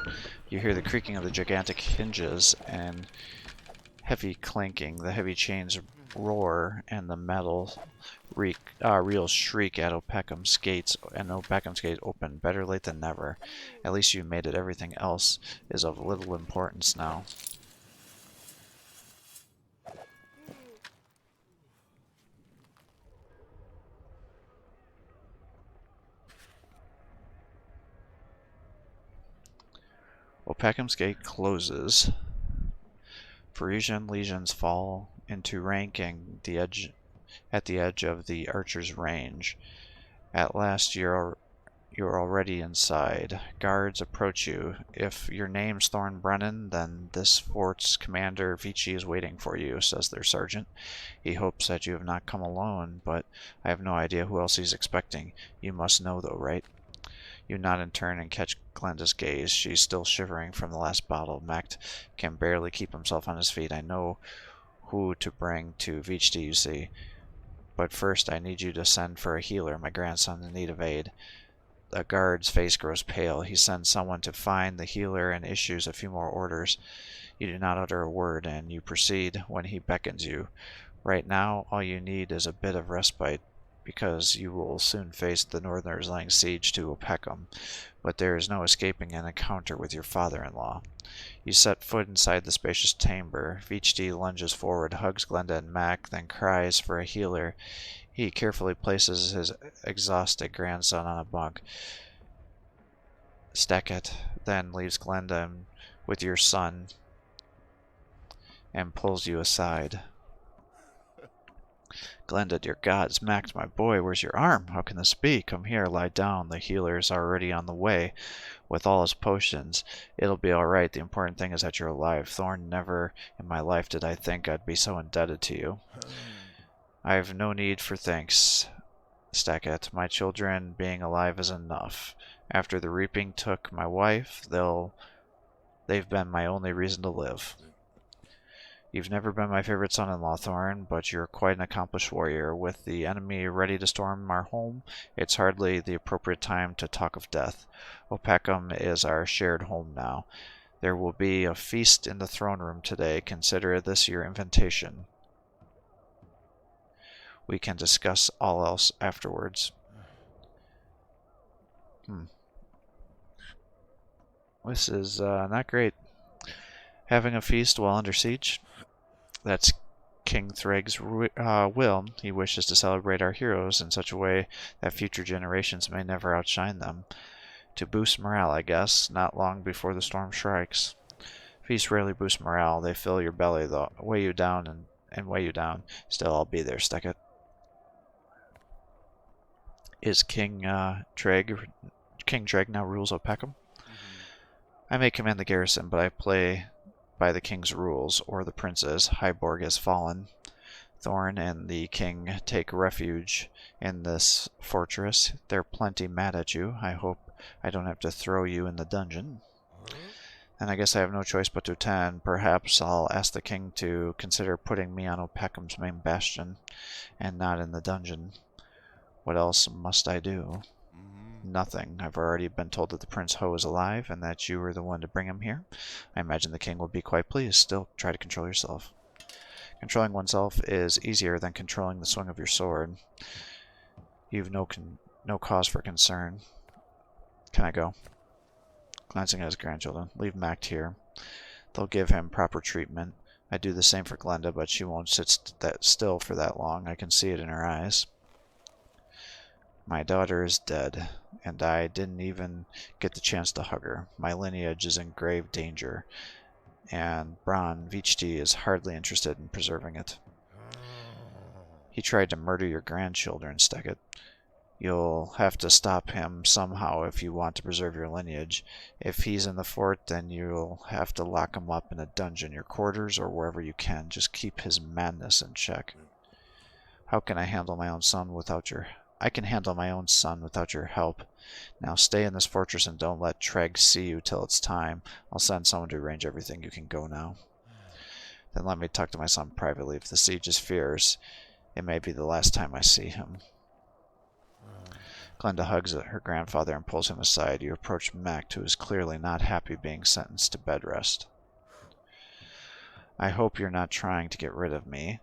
You hear the creaking of the gigantic hinges and heavy clanking. The heavy chains roar and the metal reels shriek at Opakham's gates, and Opakham's gates open. Better late than never. At least you made it. Everything else is of little importance now. Opakham's gate closes. Frisian legions fall into ranking at the edge of the archer's range. At last you're already inside. Guards approach you. If your name's Thornbrennan, then this fort's commander Vici is waiting for you, says their sergeant. He hopes that you have not come alone, but I have no idea who else he's expecting. You must know though, right? You nod in turn and catch Glenda's gaze. She's still shivering from the last bottle. Macht can barely keep himself on his feet. I know who to bring to Vici, you see. But first I need you to send for a healer, my grandson in need of aid. The guard's face grows pale. He sends someone to find the healer and issues a few more orders. You do not utter a word, and you proceed when he beckons you. Right now, all you need is a bit of respite, because you will soon face the Northerners laying siege to Opakam, but there is no escaping an encounter with your father-in-law. You set foot inside the spacious chamber. Vici lunges forward, hugs Glenda and Mac, then cries for a healer. He carefully places his exhausted grandson on a bunk. Stackett then leaves Glenda with your son and pulls you aside. Glenda, dear gods, Mac, my boy, where's your arm? How can this be? Come here, lie down. The healer's already on the way with all his potions. It'll be all right. The important thing is that you're alive. Thorn, never in my life did I think I'd be so indebted to you. I've no need for thanks, Stackett. My children being alive is enough. After the reaping took my wife, they've been my only reason to live. You've never been my favorite son-in-law, Thorn, but you're quite an accomplished warrior. With the enemy ready to storm our home, it's hardly the appropriate time to talk of death. Opakam is our shared home now. There will be a feast in the throne room today. Consider this your invitation. We can discuss all else afterwards. This is not great. Having a feast while under siege? That's King Threg's will. He wishes to celebrate our heroes in such a way that future generations may never outshine them. To boost morale, I guess, not long before the storm strikes. Feasts rarely boost morale. They fill your belly, though, weigh you down and weigh you down. Still, I'll be there, Stackett. Is King Treg now rules Opakam? I may command the garrison, but I play by the king's rules, or the prince's. Highborg has fallen. Thorn and the king take refuge in this fortress. They're plenty mad at you. I hope I don't have to throw you in the dungeon. And I guess I have no choice but to attend. Perhaps I'll ask the king to consider putting me on Opakam's main bastion, and not in the dungeon. What else must I do? Nothing. I've already been told that the Prince Ho is alive, and that you were the one to bring him here. I imagine the king will be quite pleased. Still, try to control yourself. Controlling oneself is easier than controlling the swing of your sword. You've no cause for concern. Can I go? Glancing at his grandchildren. Leave Macht here. They'll give him proper treatment. I do the same for Glenda, but she won't sit still for that long. I can see it in her eyes. My daughter is dead, and I didn't even get the chance to hug her. My lineage is in grave danger, and Bran Vici is hardly interested in preserving it. He tried to murder your grandchildren, Stackett. You'll have to stop him somehow if you want to preserve your lineage. If he's in the fort, then you'll have to lock him up in a dungeon, your quarters, or wherever you can. Just keep his madness in check. How can I handle my own son without your I can handle my own son without your help. Now stay in this fortress and don't let Treg see you till it's time. I'll send someone to arrange everything. You can go now. Then let me talk to my son privately. If the siege is fierce, it may be the last time I see him. Glenda hugs her grandfather and pulls him aside. You approach Mac, who is clearly not happy being sentenced to bed rest. I hope you're not trying to get rid of me.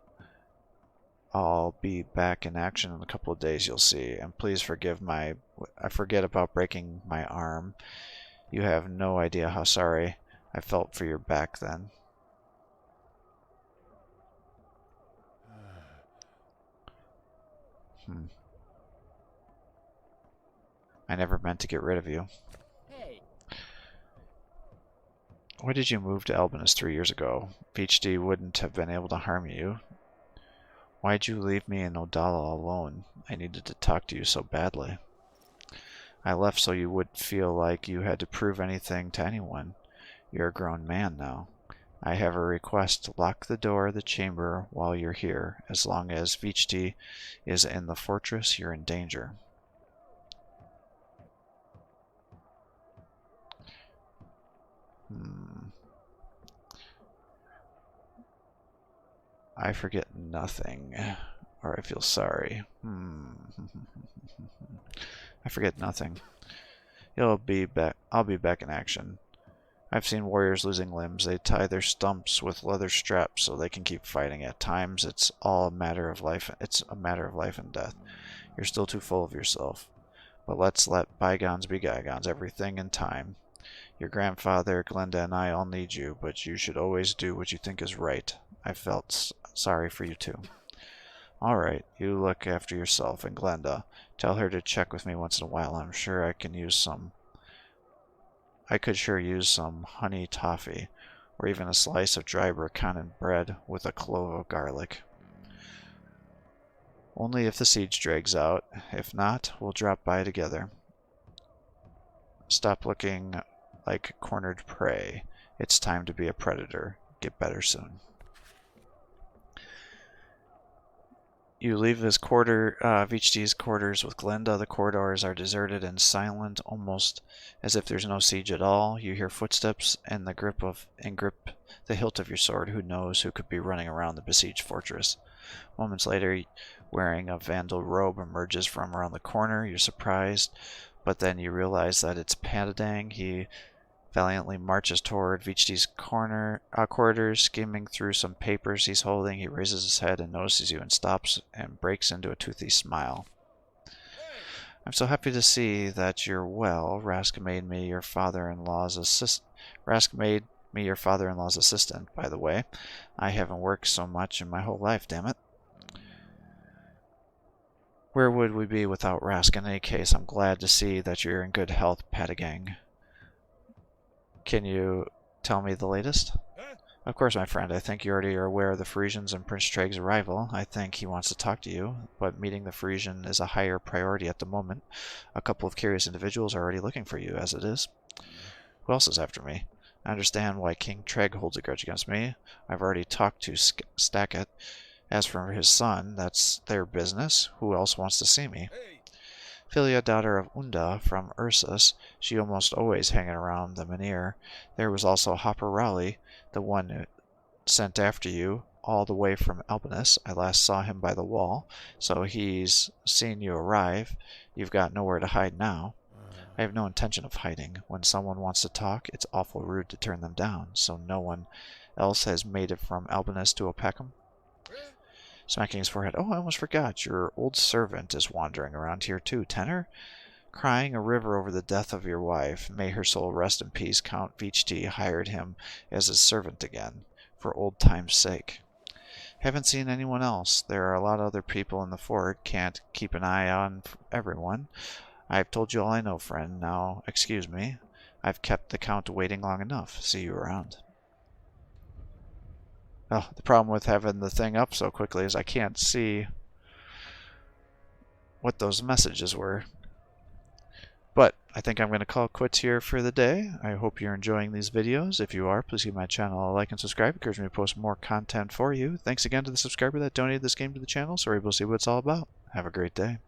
I'll be back in action in a couple of days, you'll see. And please forgive I forget about breaking my arm. You have no idea how sorry I felt for your back then. I never meant to get rid of you. Hey. Why did you move to Albinus 3 years ago? PhD wouldn't have been able to harm you. Why'd you leave me in Odala alone? I needed to talk to you so badly. I left so you wouldn't feel like you had to prove anything to anyone. You're a grown man now. I have a request. Lock the door of the chamber while you're here. As long as Vichti is in the fortress, you're in danger. I forget nothing, or I feel sorry. I forget nothing. I'll be back in action. I've seen warriors losing limbs. They tie their stumps with leather straps so they can keep fighting. At times, it's a matter of life and death. You're still too full of yourself. But let's let bygones be bygones. Everything in time. Your grandfather, Glenda, and I all need you, but you should always do what you think is right. I felt sorry for you too. All right, you look after yourself, and Glenda, tell her to check with me once in a while. I'm sure I could sure use some honey toffee, or even a slice of dry Burkhannan bread with a clove of garlic. Only if the siege drags out. If not, we'll drop by together. Stop looking like cornered prey. It's time to be a predator. Get better soon. You leave Vichti's quarters with Glenda. The corridors are deserted and silent, almost as if there's no siege at all. You hear footsteps and grip the hilt of your sword. Who knows who could be running around the besieged fortress? Moments later, wearing a vandal robe, emerges from around the corner. You're surprised, but then you realize that it's Patadang. He valiantly marches toward Vichti's corridors, skimming through some papers he's holding. He raises his head and notices you and stops and breaks into a toothy smile. I'm so happy to see that you're well. Rask made me your father-in-law's assistant, by the way. I haven't worked so much in my whole life, damn it. Where would we be without Rask? In any case, I'm glad to see that you're in good health, Patagang. Can you tell me the latest? Of course, my friend. I think you already are aware of the Frisians and Prince Treg's arrival. I think he wants to talk to you, but meeting the Frisian is a higher priority at the moment. A couple of curious individuals are already looking for you, as it is. Who else is after me? I understand why King Treg holds a grudge against me. I've already talked to Stackett. As for his son, that's their business. Who else wants to see me? Philia, daughter of Unda from Ursus, she almost always hanging around the Menhir. There was also Hopper Raleigh, the one who sent after you, all the way from Albinus. I last saw him by the wall, so he's seen you arrive. You've got nowhere to hide now. I have no intention of hiding. When someone wants to talk, it's awful rude to turn them down, so no one else has made it from Albinus to Opeckham. Smacking his forehead. Oh, I almost forgot. Your old servant is wandering around here too, Tenor. Crying a river over the death of your wife. May her soul rest in peace. Count Vichti hired him as his servant again, for old time's sake. Haven't seen anyone else. There are a lot of other people in the fort. Can't keep an eye on everyone. I've told you all I know, friend. Now, excuse me. I've kept the Count waiting long enough. See you around. Oh, the problem with having the thing up so quickly is I can't see what those messages were. But I think I'm going to call quits here for the day. I hope you're enjoying these videos. If you are, please give my channel a like and subscribe. It encourages me to post more content for you. Thanks again to the subscriber that donated this game to the channel, so we're able to see what it's all about. Have a great day.